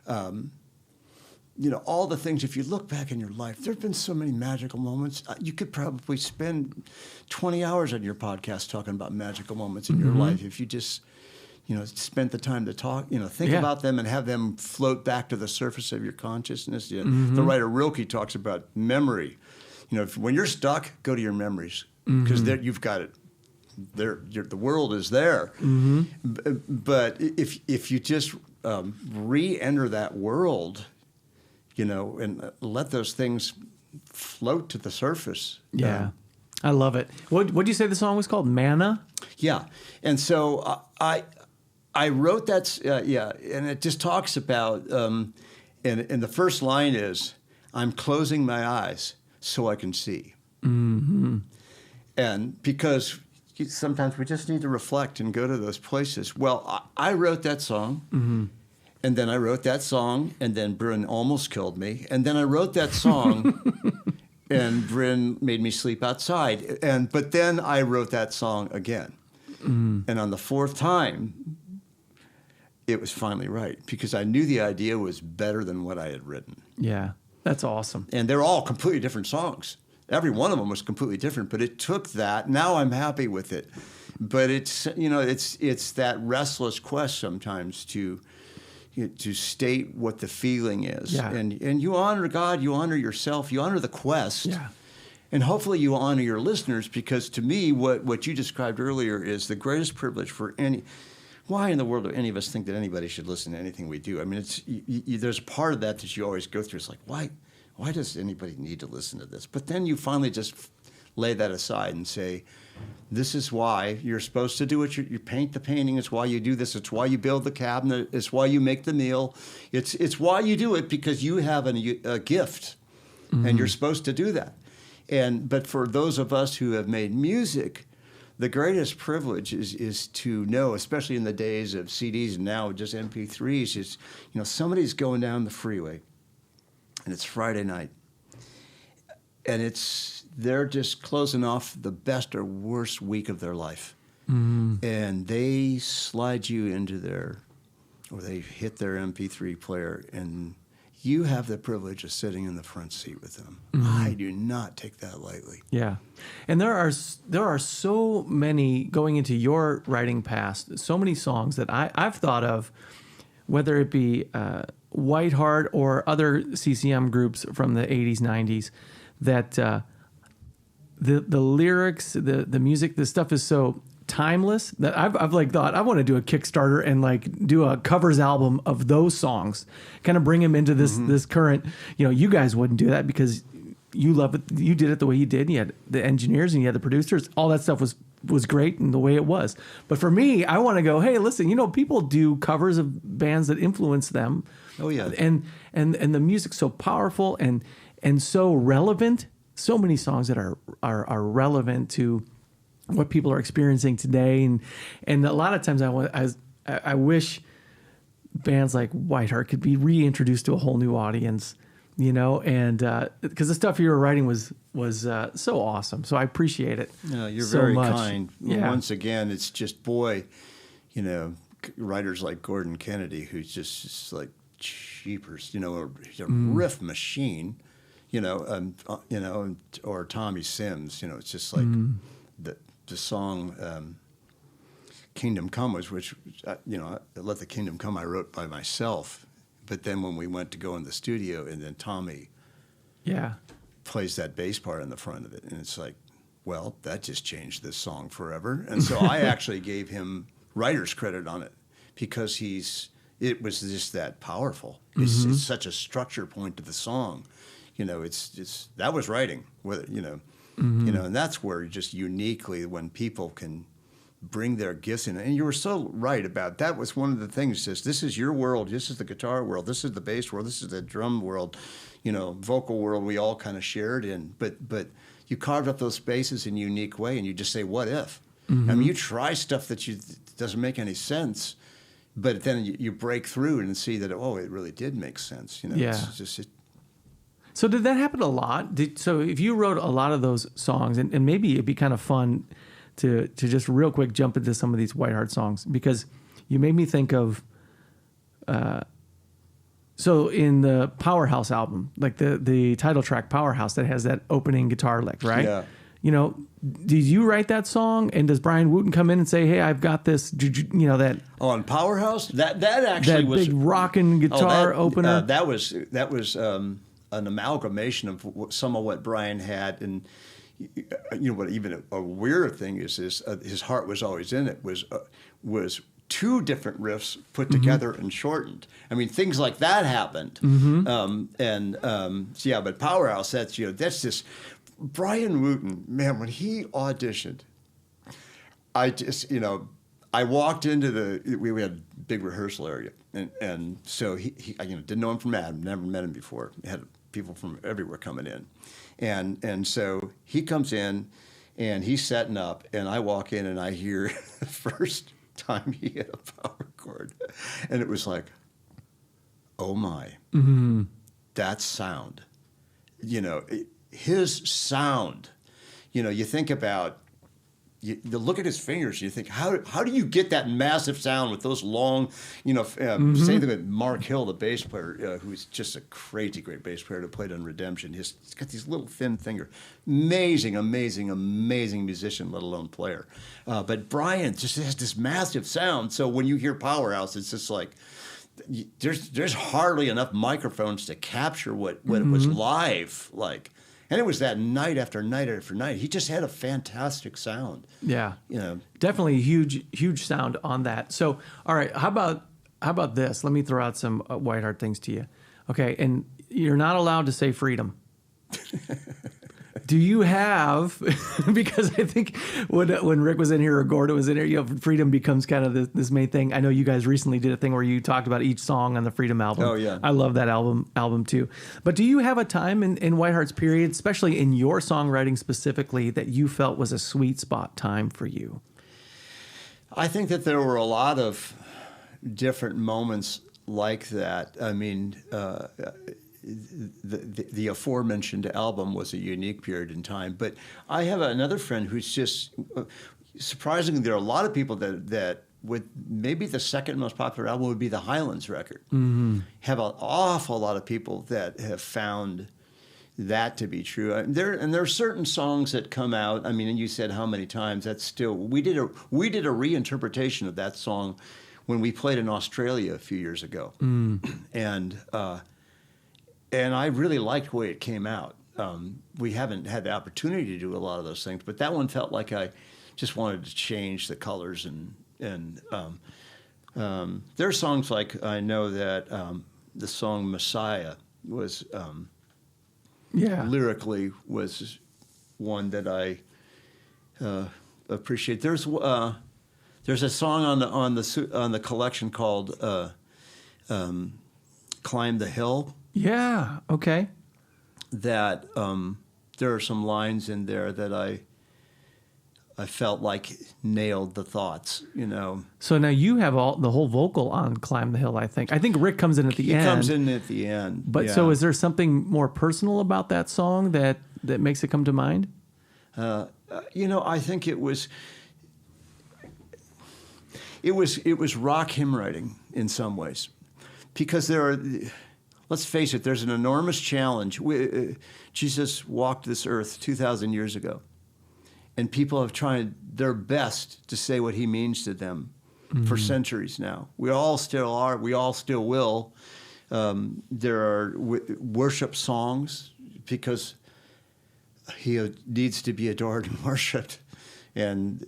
all the things. If you look back in your life, there have been so many magical moments. You could probably spend 20 hours on your podcast talking about magical moments in your life if you just, spent the time to talk, think about them and have them float back to the surface of your consciousness. The writer Rilke talks about memory. When you're stuck, go to your memories, because you've got it. The world is there. Mm-hmm. But if you just re-enter that world, and let those things float to the surface. Yeah, I love it. What'd you say the song was called? Manna? Yeah, and so I wrote that. And it just talks about, and the first line is, "I'm closing my eyes so I can see." Mm-hmm. And because sometimes we just need to reflect and go to those places. Well, I wrote that song. Mm-hmm. And then I wrote that song, and then Brynn almost killed me. And then I wrote that song, and Brynn made me sleep outside. But then I wrote that song again. Mm. And on the fourth time, it was finally right, because I knew the idea was better than what I had written. Yeah, that's awesome. And they're all completely different songs. Every one of them was completely different, but it took that. Now I'm happy with it. But it's that restless quest sometimes to state what the feeling is. Yeah. And you honor God, you honor yourself, you honor the quest. Yeah. And hopefully you honor your listeners, because to me, what you described earlier is the greatest privilege for any. Why in the world do any of us think that anybody should listen to anything we do? I mean, there's a part of that you always go through. It's like, why does anybody need to listen to this? But then you finally just lay that aside and say, this is why you're supposed to do it. You paint the painting. It's why you do this. It's why you build the cabinet. It's why you make the meal. It's why you do it, because you have a gift, and you're supposed to do that. But for those of us who have made music, the greatest privilege is to know, especially in the days of CDs and now just MP3s, is somebody's going down the freeway, and it's Friday night, and they're just closing off the best or worst week of their life. Mm-hmm. And they slide you into or they hit their MP3 player, and you have the privilege of sitting in the front seat with them. Mm-hmm. I do not take that lightly. Yeah. And there are so many, going into your writing past, so many songs that I've thought of whether it be WhiteHeart or other CCM groups from the 80s, 90s, that the lyrics, the music, this stuff is so timeless that I've like thought I want to do a Kickstarter and like do a covers album of those songs, kind of bring them into this current. You guys wouldn't do that because you love it. You did it the way you did. You had the engineers and you had the producers. All that stuff was great in the way it was. But for me, I want to go, hey, listen, people do covers of bands that influence them. Oh yeah. And the music's so powerful and so relevant. So many songs that are relevant to what people are experiencing today, and a lot of times I wish bands like WhiteHeart could be reintroduced to a whole new audience, and because the stuff you were writing was so awesome. So I appreciate it. No, you're so very much. kind. Yeah. Once again, it's just writers like Gordon Kennedy, who's just like cheapers, he's a riff machine, or Tommy Sims, it's just like the song Kingdom Come which Let the Kingdom Come I wrote by myself, but then when we went to go in the studio and then Tommy plays that bass part in the front of it, and it's like, well, that just changed this song forever. And so I actually gave him writer's credit on it because it was just that powerful. It's such a structure point to the song. It's that was writing, whether and that's where just uniquely when people can bring their gifts in. And you were so right about that. Was one of the things. This is your world. This is the guitar world. This is the bass world. This is the drum world. Vocal world. We all kind of shared in, but you carved up those spaces in a unique way, and you just say, "What if?" I mean, you try stuff that doesn't make any sense. But then you break through and see that, it really did make sense. It's just. So did that happen a lot? So if you wrote a lot of those songs, and maybe it'd be kind of fun to just real quick jump into some of these WhiteHeart songs, because you made me think of, so in the Powerhouse album, like the title track Powerhouse that has that opening guitar lick, right? Yeah. Did you write that song? And does Brian Wooten come in and say, "Hey, I've got this"? That on Powerhouse, that actually that was big rocking guitar opener. That was an amalgamation of some of what Brian had, and what even a weirder thing is his heart was always in it. Was two different riffs put together and shortened. I mean, things like that happened. But Powerhouse, that's just. Brian Wooten, man, when he auditioned, I just, I walked into we had a big rehearsal area, and so he didn't know him from Adam, never met him before. Had people from everywhere coming in, and so he comes in, and he's setting up, and I walk in and I hear the first time he hit a power chord, and it was like, oh my, that sound, his sound, you think about, you look at his fingers, you think, how do you get that massive sound with those long, same thing with Mark Hill, the bass player, who's just a crazy great bass player who played on Redemption. He's got these little thin fingers. Amazing, amazing, amazing musician, let alone player. But Brian just has this massive sound. So when you hear Powerhouse, it's just like, there's hardly enough microphones to capture what it was live like. And it was that night after night after night. He just had a fantastic sound. Yeah. Definitely a huge sound on that. So, all right, how about this? Let me throw out some WhiteHeart things to you. Okay, and you're not allowed to say freedom. Do you have, because I think when Rick was in here or Gordon was in here, freedom becomes kind of this main thing. I know you guys recently did a thing where you talked about each song on the Freedom album. Oh, yeah. I love that album too. But do you have a time in WhiteHeart's period, especially in your songwriting specifically, that you felt was a sweet spot time for you? I think that there were a lot of different moments like that. I mean, the aforementioned album was a unique period in time. But I have another friend who's just, surprisingly, there are a lot of people that would, maybe the second most popular album would be the Highlands record. Have an awful lot of people that have found that to be true. And there are certain songs that come out. I mean, and you said how many times. That's still, we did a reinterpretation of that song when we played in Australia a few years ago, and I really liked the way it came out. We haven't had the opportunity to do a lot of those things, but that one felt like I just wanted to change the colors and there are songs like I know that the song Messiah was lyrically was one that I appreciate. There's a song on the collection called Climb the Hill. Yeah. Okay. That there are some lines in there that I felt like nailed the thoughts, you know. So now you have the whole vocal on "Climb the Hill." I think Rick comes in at the end. He comes in at the end. But so is there something more personal about that song that makes it come to mind? I think it was rock hymn writing in some ways, because let's face it, there's an enormous challenge. Jesus walked this earth 2,000 years ago, and people have tried their best to say what he means to them for centuries now. We all still are. We all still will. There are worship songs because he needs to be adored and worshipped, and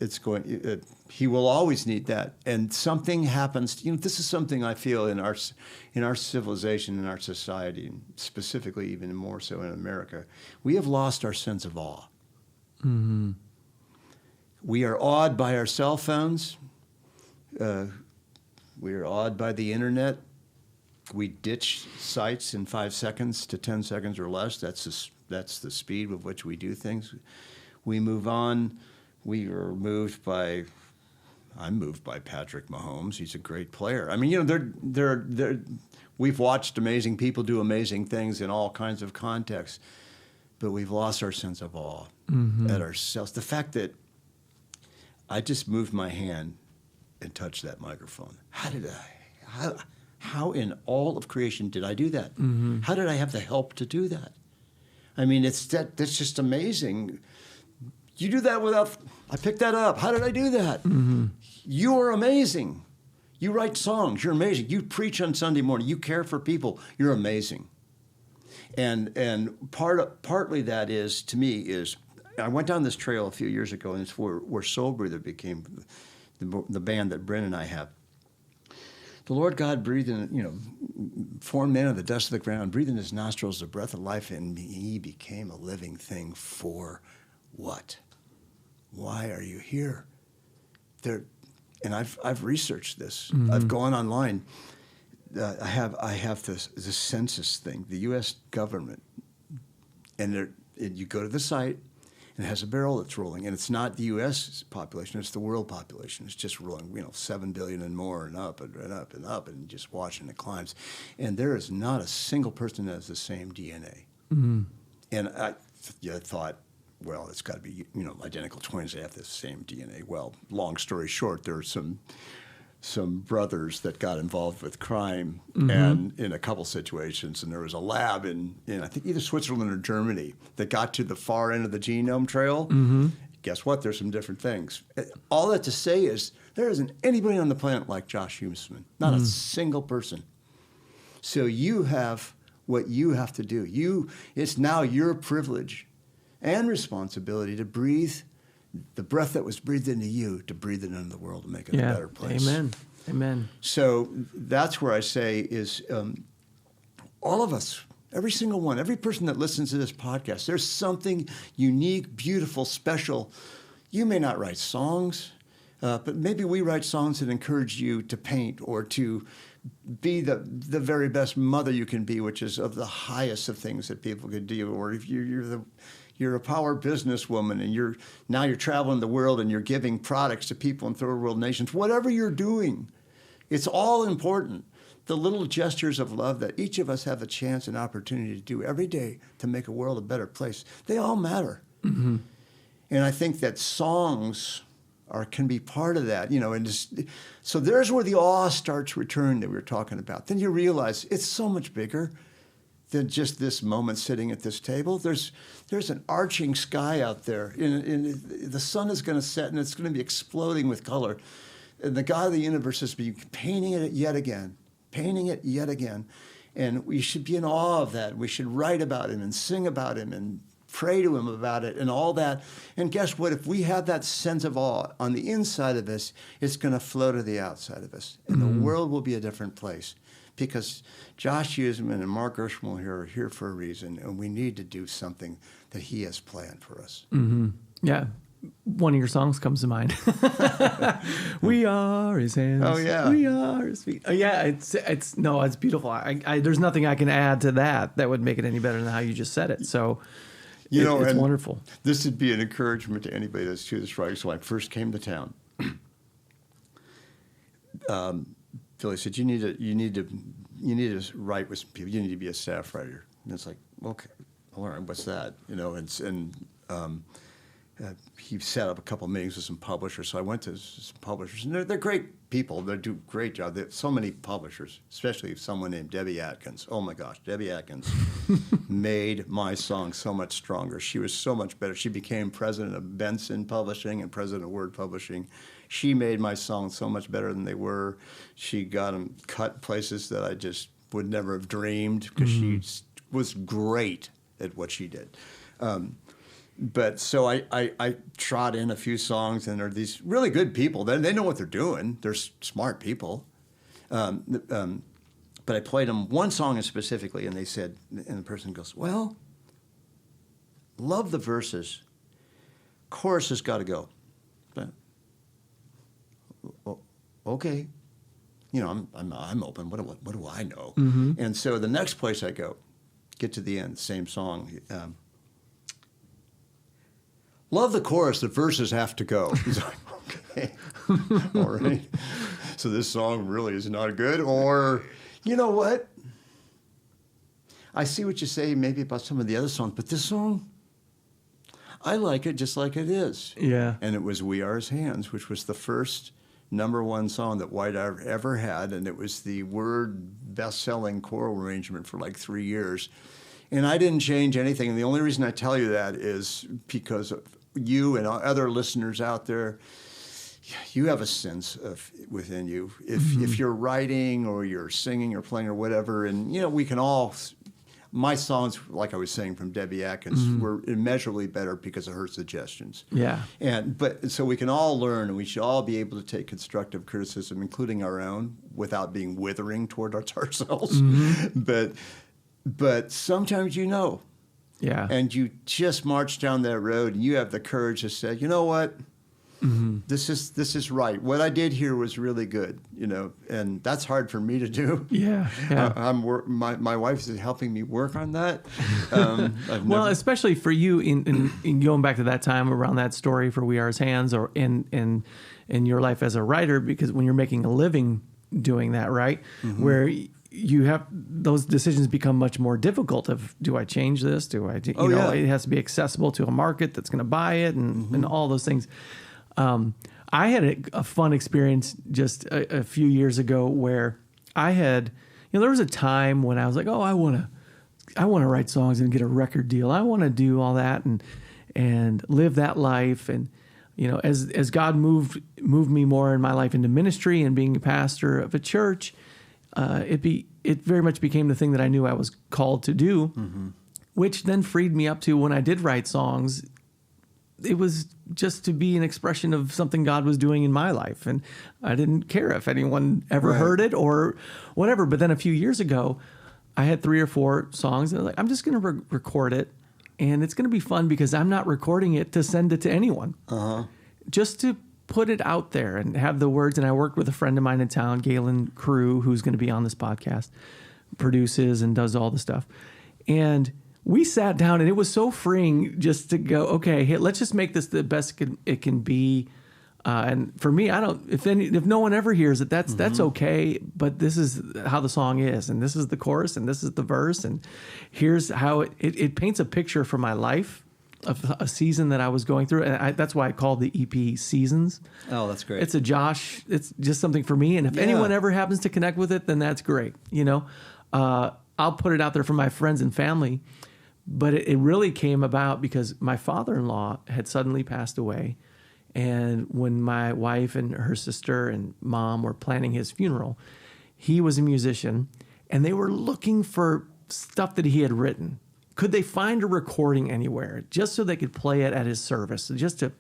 he will always need that. And something happens. This is something I feel in our civilization, in our society, and specifically even more so in America. We have lost our sense of awe. Mm-hmm. We are awed by our cell phones. We are awed by the internet. We ditch sites in 5 seconds to 10 seconds or less. That's the speed with which we do things. We move on. We are moved by. I'm moved by Patrick Mahomes. He's a great player. I mean, we've watched amazing people do amazing things in all kinds of contexts, but we've lost our sense of awe at ourselves. The fact that I just moved my hand and touched that microphone. How in all of creation did I do that? Mm-hmm. How did I have the help to do that? I mean, that's just amazing. You do that without, I picked that up. How did I do that? Mm-hmm. You are amazing. You write songs. You're amazing. You preach on Sunday morning. You care for people. You're amazing. And partly that is, to me, is I went down this trail a few years ago, and it's where Soulbreather became the band that Brynn and I have. The Lord God breathed in, formed man of the dust of the ground, breathed in his nostrils the breath of life, and he became a living thing for what? Why are you here? And I've researched this. Mm-hmm. I've gone online. I have this census thing, the U.S. government, and you go to the site, and it has a barrel that's rolling, and it's not the U.S. population; it's the world population. It's just rolling, 7 billion and more, and up and up and up, and just watching it climbs. And there is not a single person that has the same DNA. Mm-hmm. And I thought, well, it's got to be, identical twins. They have the same DNA. Well, long story short, there are some brothers that got involved with crime and in a couple situations, and there was a lab in I think either Switzerland or Germany that got to the far end of the genome trail. Mm-hmm. Guess what? There's some different things. All that to say is there isn't anybody on the planet like Josh Huisman. Not a single person. So you have what you have to do. It's now your privilege and responsibility to breathe the breath that was breathed into you, to breathe it into the world and make it a better place. Amen. So that's where I say is all of us, every single one, every person that listens to this podcast, there's something unique, beautiful, special. You may not write songs, but maybe we write songs that encourage you to paint or to be the very best mother you can be, which is of the highest of things that people could do. Or if you're a power businesswoman and you're traveling the world and you're giving products to people in third world nations, whatever you're doing, it's all important. The little gestures of love that each of us have a chance and opportunity to do every day to make a world a better place, they all matter. Mm-hmm. And I think that songs can be part of that, so there's where the awe starts returning that we were talking about. Then you realize it's so much bigger than just this moment sitting at this table. There's an arching sky out there. The sun is going to set, and it's going to be exploding with color. And the God of the universe is painting it yet again, painting it yet again. And we should be in awe of that. We should write about him and sing about him and pray to him about it and all that. And guess what? If we have that sense of awe on the inside of us, it's going to flow to the outside of us. And the world will be a different place. Because Josh Huisman and Mark Gershmehl here are here for a reason, and we need to do something that he has planned for us. Mm-hmm. Yeah. One of your songs comes to mind. We are his hands. Oh, yeah. We are his feet. Oh, yeah, it's beautiful. There's nothing I can add to that would make it any better than how you just said it. So it's wonderful. This would be an encouragement to anybody that's to this writing. So when I first came to town, Philly said, you need to write with people. You need to be a staff writer. And it's like, okay, all right, what's that? He set up a couple of meetings with some publishers. So I went to some publishers, and they're great people. They do a great job. There's so many publishers, especially someone named Debbie Atkins. Oh my gosh, Debbie Atkins made my song so much stronger. She was so much better. She became president of Benson Publishing and president of Word Publishing. She made my songs so much better than they were. She got them cut places that I just would never have dreamed, because she was great at what she did. But so I trot in a few songs, and they're these really good people. They know what they're doing. They're smart people. But I played them one song specifically, and they said, and the person goes, well, love the verses. Chorus has got to go. But, okay. I'm open. What do I know? Mm-hmm. And so the next place I go, get to the end, same song. Love the chorus. The verses have to go. He's like, okay, all right. So this song really is not good. Or, you know what? I see what you say maybe about some of the other songs, but this song, I like it just like it is. Yeah. And it was We Are His Hands, which was the first #1 song that WhiteHeart ever had, and it was the word best-selling choral arrangement for like 3 years. And I didn't change anything. And the only reason I tell you that is because of you and other listeners out there. You have a sense of within you. If you're writing or you're singing or playing or whatever, and we can all. My songs, like I was saying from Debbie Atkins, were immeasurably better because of her suggestions. Yeah. But so we can all learn, and we should all be able to take constructive criticism, including our own, without being withering toward ourselves. Mm-hmm. But sometimes yeah, and you just march down that road, and you have the courage to say, you know what, this is right. What I did here was really good, and that's hard for me to do. Yeah. My wife is helping me work on that. Especially for you in going back to that time around that story for We Are His Hands, or in your life as a writer, because when you're making a living doing that, right, where you have those decisions become much more difficult. Of, do I change this? Do I? It has to be accessible to a market that's going to buy it, and all those things. I had a fun experience just a few years ago where I had, there was a time when I was like, oh, I want to write songs and get a record deal. I want to do all that and live that life. And as God moved me more in my life into ministry and being a pastor of a church. It very much became the thing that I knew I was called to do, which then freed me up to, when I did write songs, it was just to be an expression of something God was doing in my life. And I didn't care if anyone ever heard it or whatever. But then a few years ago, I had 3 or 4 songs, and I was like, I'm just going to record it. And it's going to be fun because I'm not recording it to send it to anyone. Just to put it out there and have the words. And I worked with a friend of mine in town, Galen Crew, who's going to be on this podcast, produces and does all the stuff. And we sat down, and it was so freeing just to go, okay, hey, let's just make this the best it can be. And for me, if no one ever hears it, that's okay. But this is how the song is, and this is the chorus, and this is the verse, and here's how it paints a picture for my life of a season that I was going through. And that's why I called the EP Seasons. Oh, that's great. It's it's just something for me. And if anyone ever happens to connect with it, then that's great. I'll put it out there for my friends and family. But it really came about because my father-in-law had suddenly passed away. And when my wife and her sister and mom were planning his funeral, he was a musician, and they were looking for stuff that he had written. Could they find a recording anywhere just so they could play it at his service, just to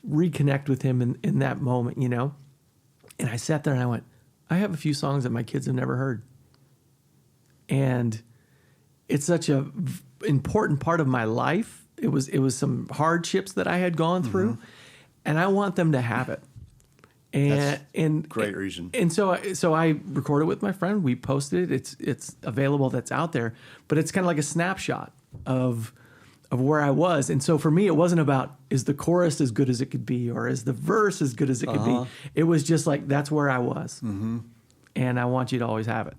reconnect with him in that moment, you know? And I sat there and I went, I have a few songs that my kids have never heard. And it's such a important part of my life. It was some hardships that I had gone through, and I want them to have it. And great reason. And so I recorded with my friend. We posted it. It's available. That's out there. But it's kind of like a snapshot of where I was. And so for me, it wasn't about, is the chorus as good as it could be, or is the verse as good as it could be. It was just like, that's where I was. And I want you to always have it.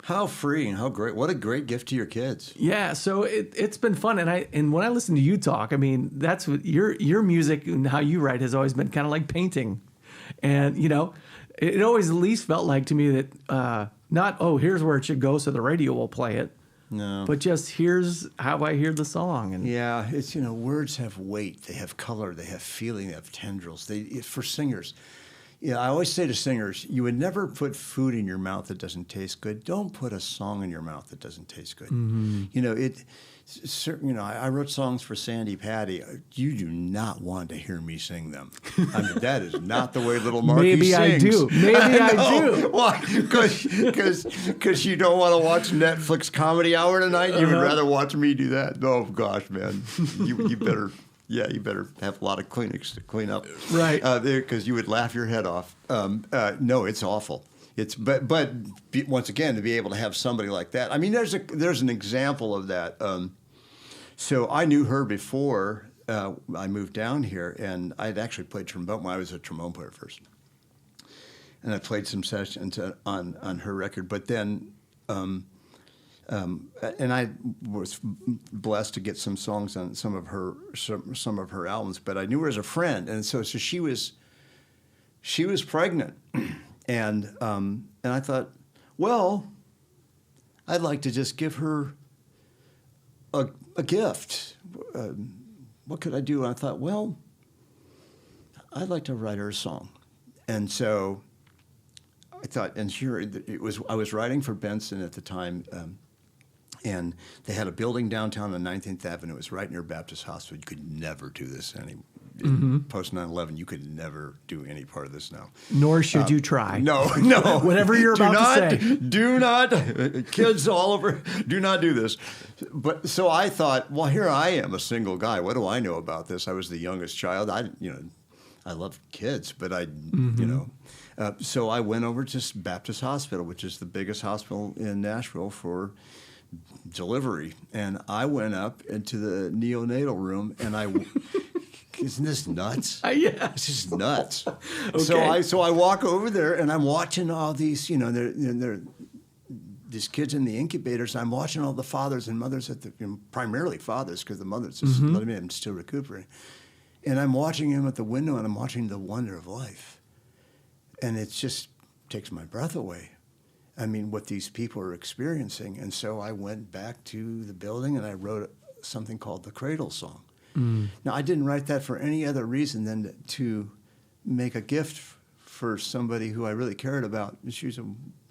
How freeing, how great. What a great gift to your kids. Yeah, so it's been fun. And when I listen to you talk, I mean, that's what your music and how you write has always been kind of like painting. And, you know, it always at least felt like to me that not, here's where it should go so the radio will play it. No. But just here's how I hear the song. And yeah, it's, you know, words have weight. They have color. They have feeling. They have tendrils. For singers, I always say to singers, you would never put food in your mouth that doesn't taste good. Don't put a song in your mouth that doesn't taste good. You know, I wrote songs for Sandy Patty. You do not want to hear me sing them. I mean, that is not the way little Marky Maybe sings. I do. Maybe I do. Why? Because you don't want to watch Netflix Comedy Hour tonight? You would rather watch me do that? Oh, gosh, man. You better... Yeah, you better have a lot of Kleenex to clean up, right? Because you would laugh your head off. No, it's awful. But once again, to be able to have somebody like that. I mean, there's an example of that. So I knew her before I moved down here, and I'd actually played trombone. Well, I was a trombone player first, and I played some sessions on her record. But then. And I was blessed to get some songs on some of her albums, but I knew her as a friend, and so she was pregnant, and I thought, well, I'd like to just give her a gift. What could I do? And I thought, well, I'd like to write her a song, and so I thought, and here I was writing for Benson at the time. And they had a building downtown on 19th Avenue. It was right near Baptist Hospital. You could never do this post 9/11. You could never do any part of this now. Nor should you try. No. Whatever you're about to say. Do not, kids all over, do not do this. But so I thought, well, here I am, a single guy. What do I know about this? I was the youngest child. I love kids, but so I went over to Baptist Hospital, which is the biggest hospital in Nashville for delivery, and I went up into the neonatal room, and isn't this nuts? Yeah, this is nuts. Okay. So I walk over there, and I'm watching all these, they're these kids in the incubators. I'm watching all the fathers and mothers primarily fathers, because the mothers just let them in, still recuperating, and I'm watching them at the window, and I'm watching the wonder of life, and it just takes my breath away. I mean, what these people are experiencing. And so I went back to the building and I wrote something called the Cradle Song. Now, I didn't write that for any other reason than to make a gift for somebody who I really cared about.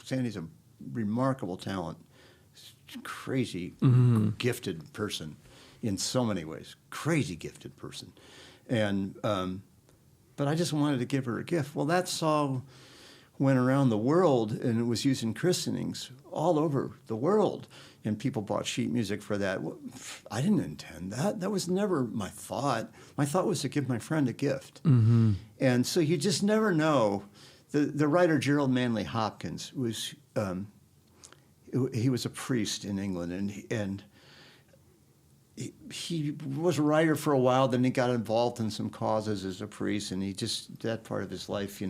Sandy's a remarkable talent, crazy, gifted person in so many ways, crazy gifted person. And, but I just wanted to give her a gift. Well, that song went around the world, and it was used in christenings all over the world, and people bought sheet music for that. I didn't intend that. That was never my thought. My thought was to give my friend a gift. And so you just never know. The writer Gerald Manley Hopkins was he was a priest in England, and he was a writer for a while, then he got involved in some causes as a priest, and that part of his life,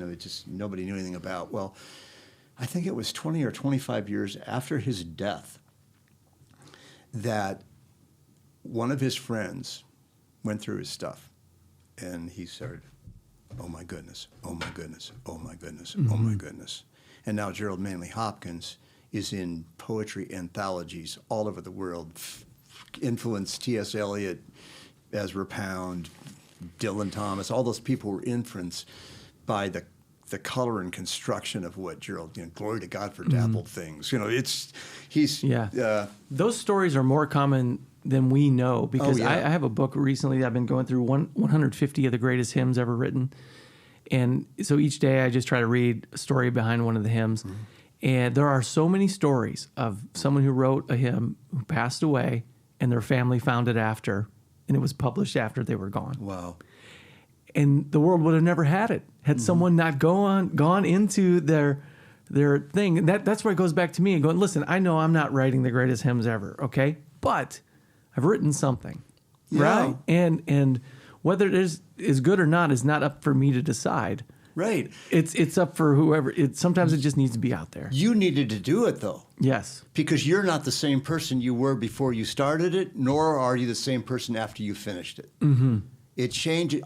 nobody knew anything about. Well, I think it was 20 or 25 years after his death that one of his friends went through his stuff, and he started, oh my goodness, oh my goodness, oh my goodness, oh my goodness. And now Gerald Manley Hopkins is in poetry anthologies all over the world, influenced T.S. Eliot, Ezra Pound, Dylan Thomas, all those people were influenced by the color and construction of what Gerald, glory to God for dappled things. Those stories are more common than we know, because yeah. I have a book recently that I've been going through 150 of the greatest hymns ever written. And so each day I just try to read a story behind one of the hymns. Mm-hmm. And there are so many stories of someone who wrote a hymn who passed away and their family found it after, and it was published after they were gone. Wow. And the world would have never had it had someone not gone into their thing. That's where it goes back to me and going, listen, I know I'm not writing the greatest hymns ever, okay? But I've written something, right? And whether it is good or not is not up for me to decide. Right. It's up for whoever. Sometimes it just needs to be out there. You needed to do it, though. Yes. Because you're not the same person you were before you started it, nor are you the same person after you finished it. Mm-hmm.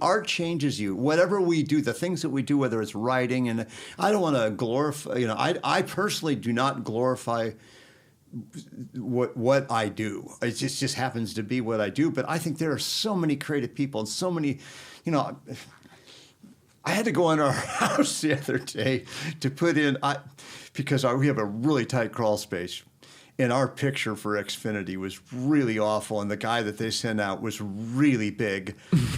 Art changes you. Whatever we do, the things that we do, whether it's writing, and I don't want to glorify, I personally do not glorify what I do. It just happens to be what I do. But I think there are so many creative people and so many, I had to go in our house the other day to put in, because we have a really tight crawl space. And our picture for Xfinity was really awful, and the guy that they sent out was really big.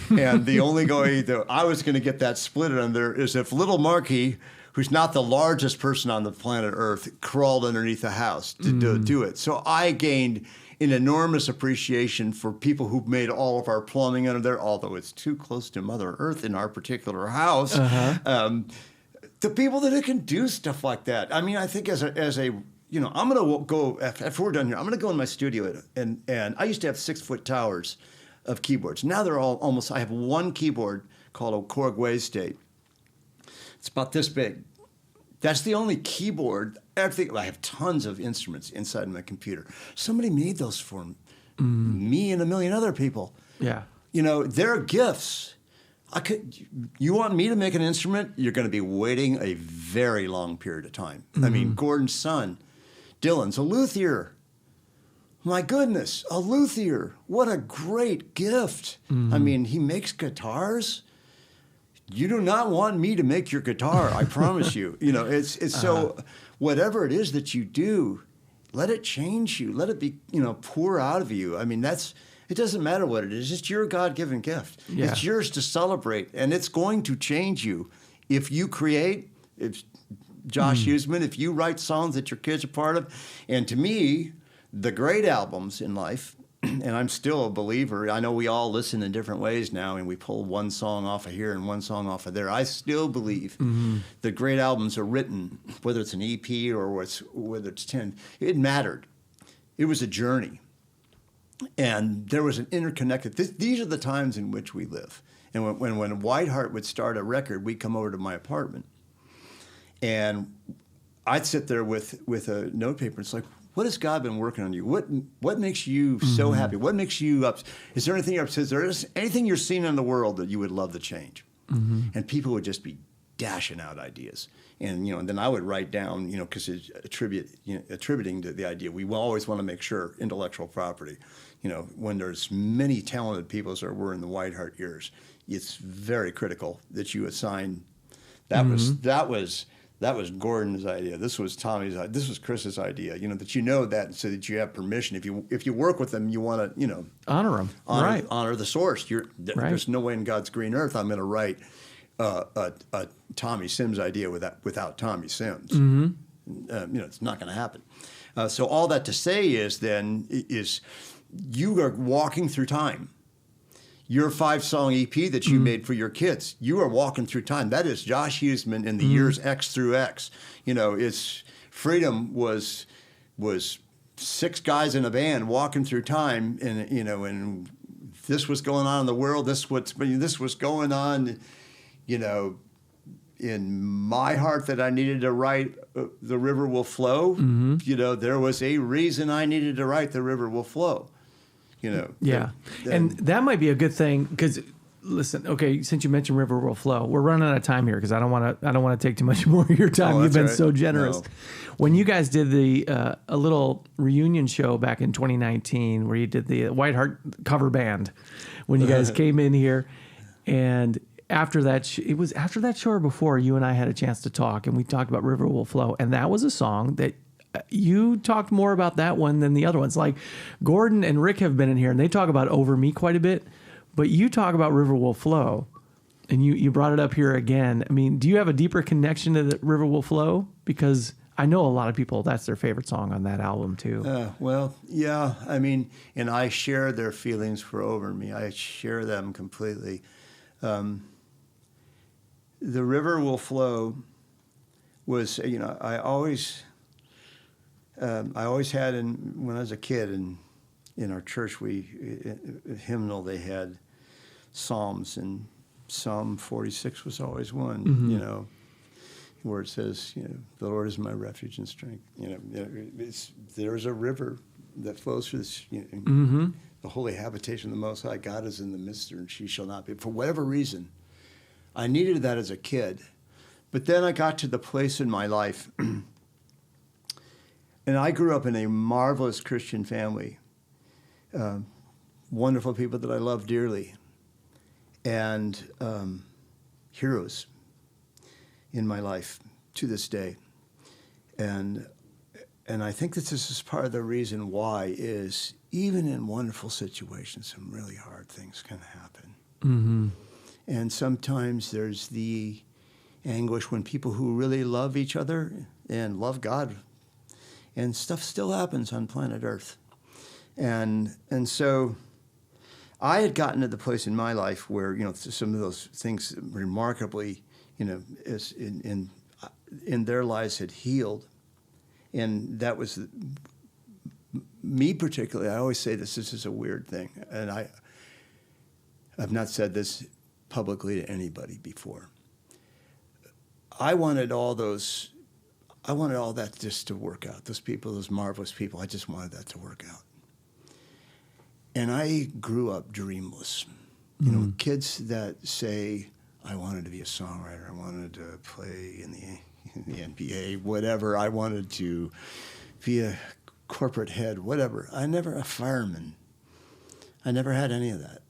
And the only way that I was going to get that split under is if little Marky, who's not the largest person on the planet Earth, crawled underneath the house to do it. So I gained an enormous appreciation for people who've made all of our plumbing under there, although it's too close to Mother Earth in our particular house. Uh-huh. The people that can do stuff like that. I mean, I think as a I'm going to go, after we're done here, I'm going to go in my studio, and I used to have 6-foot towers of keyboards. Now they're all almost, I have one keyboard called a Korg Waystate. It's about this big. That's the only keyboard. I have tons of instruments inside my computer. Somebody made those for me and a million other people. Yeah. They're gifts. You want me to make an instrument, you're going to be waiting a very long period of time. Mm-hmm. I mean, Gordon's son, Dylan's a luthier. My goodness, a luthier. What a great gift. Mm-hmm. I mean, he makes guitars. You do not want me to make your guitar, I promise you. It's so, whatever it is that you do, let it change you. Let it be, pour out of you. I mean, it doesn't matter what it is. It's your God-given gift. Yeah. It's yours to celebrate, and it's going to change you. If you create, if Josh Huisman, if you write songs that your kids are part of, and to me, the great albums in life, and I'm still a believer. I know we all listen in different ways now, and we pull one song off of here and one song off of there. I still believe the great albums are written, whether it's an EP or whether it's 10. It mattered. It was a journey. And there was an interconnected. These are the times in which we live. And when WhiteHeart would start a record, we'd come over to my apartment, and I'd sit there with a notepaper. It's like, what has God been working on you? What makes you so happy? What makes you up? Is there anything you're upset? Is there anything you're seeing in the world that you would love to change? Mm-hmm. And people would just be dashing out ideas. And and then I would write down, because it's attributing to the idea. We always want to make sure intellectual property. When there's many talented people as there were in the WhiteHeart years, it's very critical that you assign. That was Gordon's idea. This was Tommy's idea. This was Chris's idea. That so that you have permission. If you work with them, you want to honor them. Honor the source. There's no way in God's green earth I'm going to write a Tommy Sims idea without Tommy Sims. Mm-hmm. It's not going to happen. So all that to say is you are walking through time. Your 5-song EP that you made for your kids, you are walking through time. That is Josh Huisman in the years X through X. It's freedom was 6 guys in a band walking through time, and this was going on in the world. This was going on, in my heart that I needed to write "The River Will Flow." Mm-hmm. There was a reason I needed to write "The River Will Flow." Yeah. And that might be a good thing, because listen, okay, since you mentioned River Will Flow, we're running out of time here because I don't want to take too much more of your time. You've been so generous. No. When you guys did a little reunion show back in 2019 where you did the WhiteHeart cover band, when you guys came in here, And after that, it was after that show or before, you and I had a chance to talk, and we talked about River Will Flow. And that was a song that you talked more about that one than the other ones. Like Gordon and Rick have been in here, and they talk about Over Me quite a bit, but you talk about River Will Flow, and you brought it up here again. I mean, do you have a deeper connection to the River Will Flow? Because I know a lot of people, that's their favorite song on that album too. Well, yeah, I mean, and I share their feelings for Over Me. I share them completely. The River Will Flow was, I always had, when I was a kid, in our church, hymnal, they had Psalms, and Psalm 46 was always one, where it says, the Lord is my refuge and strength. There's a river that flows through this, the holy habitation of the Most High. God is in the midst, and she shall not be. For whatever reason, I needed that as a kid. But then I got to the place in my life, and I grew up in a marvelous Christian family, wonderful people that I love dearly, and heroes in my life to this day. And I think that this is part of the reason why is even in wonderful situations, some really hard things can happen. Mm-hmm. And sometimes there's the anguish when people who really love each other and love God, and stuff still happens on planet Earth. And so I had gotten to the place in my life where, some of those things remarkably, is in their lives had healed. And that was me particularly. I always say this is a weird thing. And I've not said this publicly to anybody before. I wanted all that just to work out. Those people, those marvelous people, I just wanted that to work out. And I grew up dreamless. Kids that say, I wanted to be a songwriter, I wanted to play in the NBA, whatever, I wanted to be a corporate head, whatever. A fireman. I never had any of that.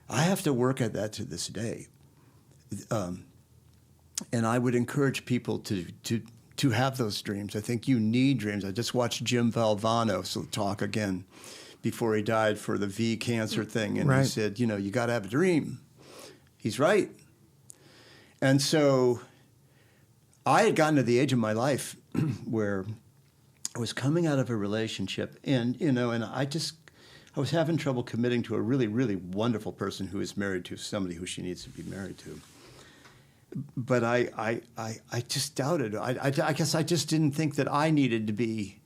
I have to work at that to this day. And I would encourage people to have those dreams. I think you need dreams. I just watched Jim Valvano talk again before he died for the V cancer thing. And He said, you got to have a dream. He's right. And so I had gotten to the age of my life where I was coming out of a relationship and I was having trouble committing to a really, really wonderful person who is married to somebody who she needs to be married to. But I just doubted. I guess I just didn't think that I needed to be.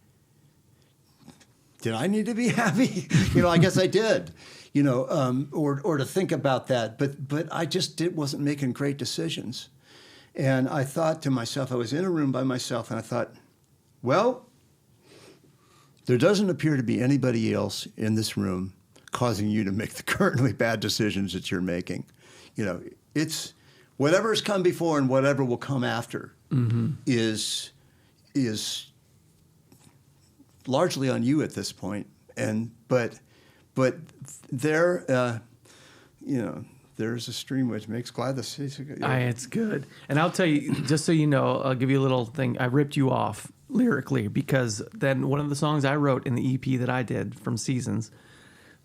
Did I need to be happy? I guess I did. Or to think about that. But I just wasn't making great decisions. And I thought to myself, I was in a room by myself, and I thought, well, there doesn't appear to be anybody else in this room causing you to make the currently bad decisions that you're making. It's whatever has come before and whatever will come after is largely on you at this point. But there, there's a stream which makes glad the sea. It's good. And I'll tell you, just so you know, I'll give you a little thing. I ripped you off lyrically because then one of the songs I wrote in the EP that I did from Seasons,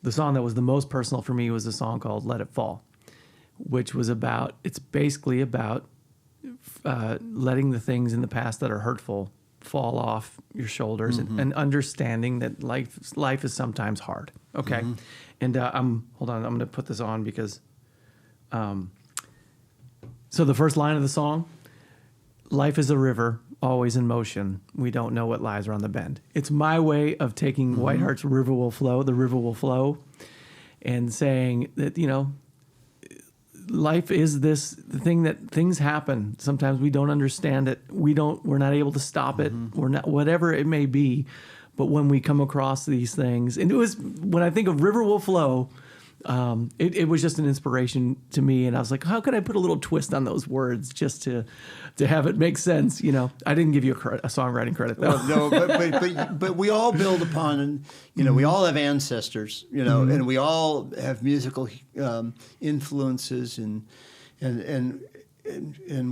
the song that was the most personal for me was a song called Let It Fall, which was it's basically about letting the things in the past that are hurtful fall off your shoulders and understanding that life is sometimes hard. Okay. Mm-hmm. And hold on, I'm going to put this on because so the first line of the song, life is a river, always in motion. We don't know what lies around the bend. It's my way of taking WhiteHeart's River Will Flow, the river will flow, and saying that, life is this thing that things happen. Sometimes we don't understand it. We're not able to stop it. We're not, whatever it may be. But when we come across these things, and it was, when I think of River Will Flow, it was just an inspiration to me, and I was like, how could I put a little twist on those words just to have it make sense? You know, I didn't give you a songwriting credit though. Well, no, but we all build upon, and you know, we all have ancestors, you know, and we all have musical influences, and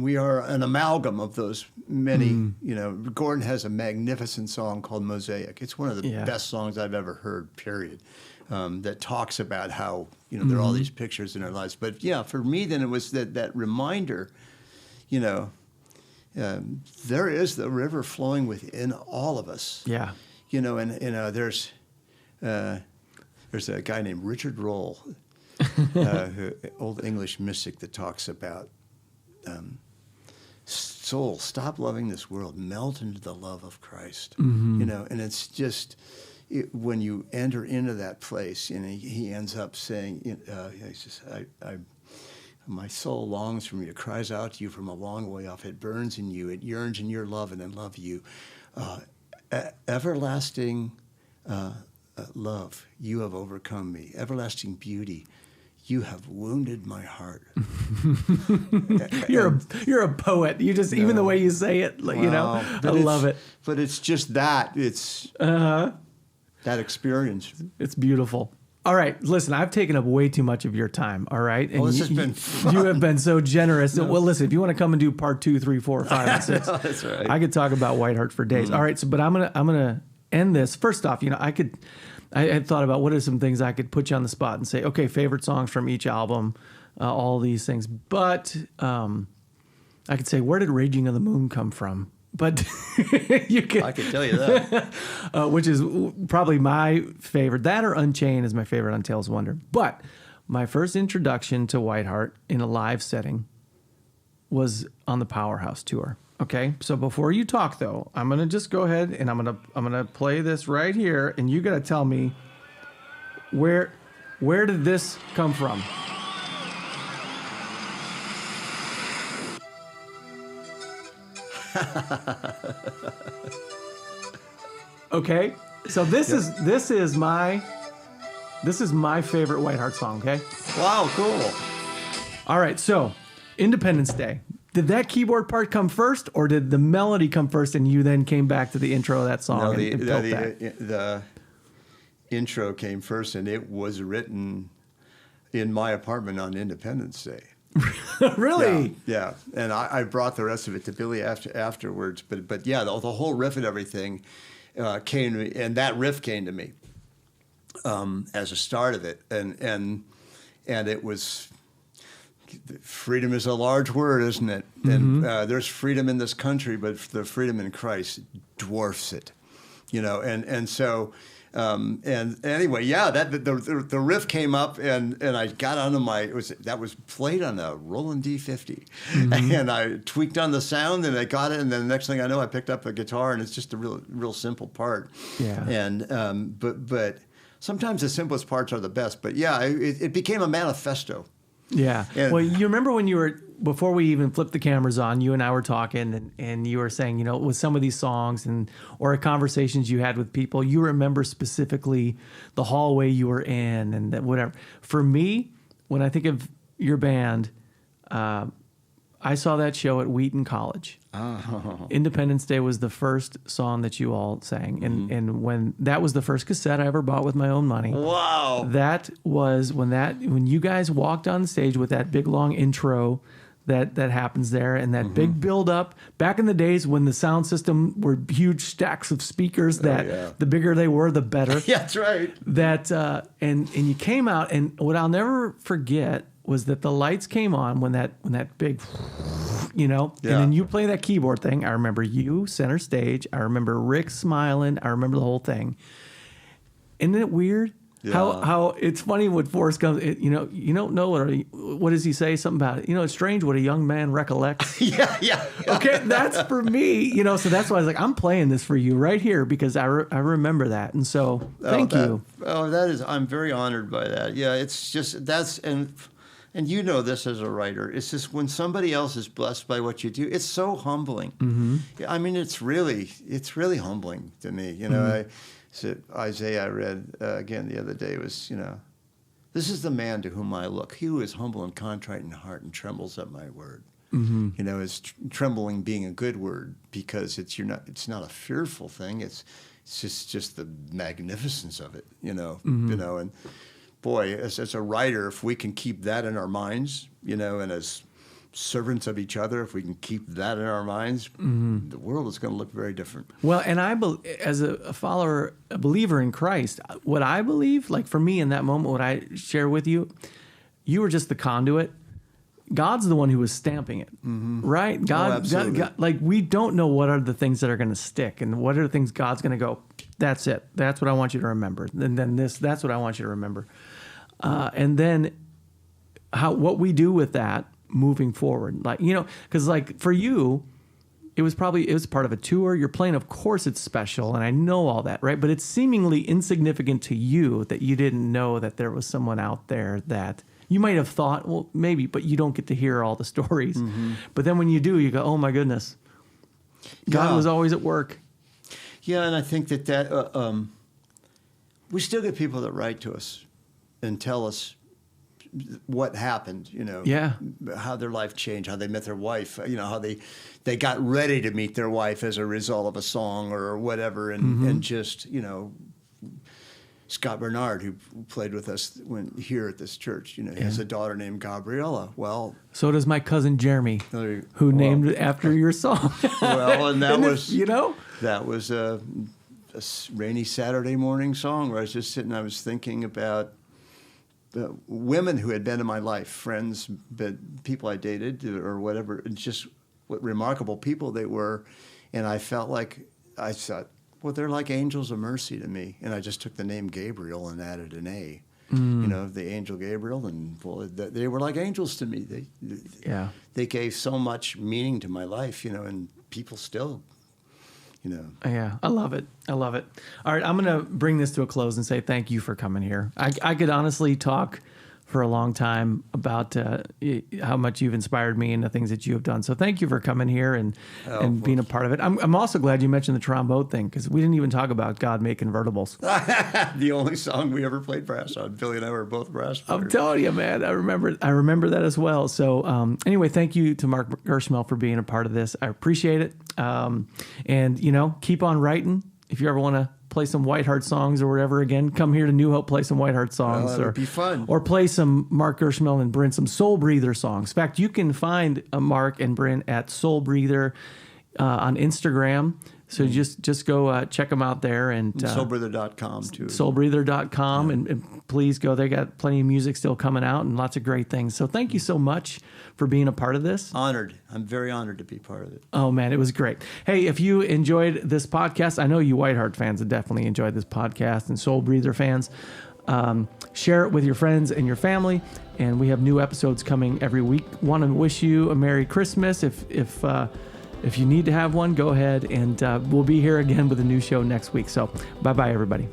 we are an amalgam of those many. You know, Gordon has a magnificent song called Mosaic. It's one of the best songs I've ever heard, period, that talks about how, you know, there are all these pictures in our lives. But yeah, for me then it was that reminder, you know, there is the river flowing within all of us. Yeah. You know, and there's a guy named Richard Rolle, old English mystic, that talks about soul, stop loving this world, melt into the love of Christ. You know, and it's just when you enter into that place, and he ends up saying, he says, my soul longs from you, it cries out to you from a long way off. It burns in you, it yearns in your love, and I love you. Everlasting love, you have overcome me. Everlasting beauty, you have wounded my heart. You're a poet. You just, even the way you say it, you know, I love it. But it's just that. It's that experience. It's beautiful. All right, listen, I've taken up way too much of your time, all right? And this has been fun. You have been so generous. No. Well, listen, if you want to come and do part 2, 3, 4, 5, and 6, that's right. I could talk about WhiteHeart for days. All right, so but I'm gonna end this. First off, you know, I had thought about what are some things I could put you on the spot and say, okay, favorite songs from each album, all these things. But I could say, where did Raging on the Moon come from? But I can tell you that. Which is probably my favorite. That or Unchained is my favorite on Tales of Wonder. But my first introduction to WhiteHeart in a live setting was on the Powerhouse tour. Okay, so before you talk though, I'm gonna just go ahead and I'm gonna play this right here, and you gotta tell me where did this come from? Okay, so this is my favorite WhiteHeart song. Okay. Wow, cool. All right, so Independence Day. Did that keyboard part come first, or did the melody come first, and you then came back to the intro of that song? No, the intro came first, and it was written in my apartment on Independence Day. Really? Yeah. And I brought the rest of it to Billy afterwards. But yeah, the whole riff and everything came to me, and that riff came to me as a start of it, and it was. Freedom is a large word, isn't it? And there's freedom in this country, but the freedom in Christ dwarfs it, you know. And so, and anyway, yeah, that the riff came up, and I got onto that was played on a Roland D50, and I tweaked on the sound, and I got it, and then the next thing I know, I picked up a guitar, and it's just a real simple part. Yeah. And but sometimes the simplest parts are the best. But yeah, it became a manifesto. Yeah. Well, you remember when before we even flipped the cameras on, you and I were talking, and you were saying, you know, with some of these songs or conversations you had with people, you remember specifically the hallway you were in and whatever. For me, when I think of your band, I saw that show at Wheaton College. Oh. Independence Day was the first song that you all sang. And when that was the first cassette I ever bought with my own money. Wow. That was when you guys walked on stage with that big long intro that happens there, and that big build up. Back in the days when the sound system were huge stacks of speakers that the bigger they were, the better. Yeah, that's right. That and you came out, and what I'll never forget was that the lights came on when that big, you know, and then you play that keyboard thing. I remember you center stage. I remember Rick smiling. I remember the whole thing. Isn't it weird? Yeah. How it's funny when Forrest comes, you don't know what does he say? Something about it. You know, it's strange what a young man recollects. Yeah. Okay, that's for me. You know, so that's why I was like, I'm playing this for you right here because I remember that, and so thank you. I'm very honored by that. Yeah, it's just and you know this as a writer. It's just when somebody else is blessed by what you do, it's so humbling. I mean, it's really humbling to me. You know, Isaiah I read again the other day was, you know, This is the man to whom I look. He who is humble and contrite in heart and trembles at my word. It's trembling being a good word because it's not a fearful thing. It's just the magnificence of it. And boy, as a writer, if we can keep that in our minds, and as servants of each other, if we can keep that in our minds, the world is going to look very different. Well, and as a follower, a believer in Christ, what I believe, like for me in that moment, what I share with you, you were just the conduit. God's the one who was stamping it, right? God, like we don't know what are the things that are going to stick and what are the things God's going to go, that's it. That's what I want you to remember. And then that's what I want you to remember. And then what we do with that moving forward, because like for you, it was part of a tour. You're playing, of course it's special, and I know all that, right? But it's seemingly insignificant to you that you didn't know that there was someone out there that you might have thought, well, maybe, but you don't get to hear all the stories. But then when you do, you go, oh my goodness, God was always at work. Yeah, and I think that we still get people that write to us and tell us what happened, how their life changed, how they met their wife, how they got ready to meet their wife as a result of a song or whatever, and just, Scott Bernard, who played with us here at this church, he has a daughter named Gabriella. Well, so does my cousin Jeremy, who named it after your song. Well, and that was, that was a rainy Saturday morning song where I was just sitting, I was thinking about the women who had been in my life, friends, but people I dated or whatever, and just what remarkable people they were. And I felt like, I thought, well, they're like angels of mercy to me. And I just took the name Gabriel and added an A, the angel Gabriel. And they were like angels to me. They gave so much meaning to my life, and people still, Yeah, I love it. I love it. All right, I'm going to bring this to a close and say thank you for coming here. I could honestly talk for a long time about how much you've inspired me and the things that you have done. So thank you for coming here and being a part of it. I'm also glad you mentioned the trombone thing because we didn't even talk about God Made Convertibles. The only song we ever played brass on. Billy and I were both brass players. I'm telling you, man. I remember that as well. So anyway, thank you to Mark Gershmehl for being a part of this. I appreciate it. And, keep on writing. If you ever want to play some WhiteHeart songs or whatever, again, come here to New Hope, play some WhiteHeart songs. Well, that would be fun. Or play some Mark Gershmehl and Brynn, some Soulbreather songs. In fact, you can find Mark and Brynn at Soulbreather on Instagram. So just go check them out there. And Soulbreather.com, too. Soulbreather.com. Yeah. And please go. They got plenty of music still coming out and lots of great things. So thank you so much for being a part of this. Honored. I'm very honored to be part of it. Oh, man, it was great. Hey, if you enjoyed this podcast, I know you WhiteHeart fans have definitely enjoyed this podcast, and Soulbreather fans. Share it with your friends and your family. And we have new episodes coming every week. Want to wish you a Merry Christmas. If you need to have one, go ahead, and we'll be here again with a new show next week. So bye-bye, everybody.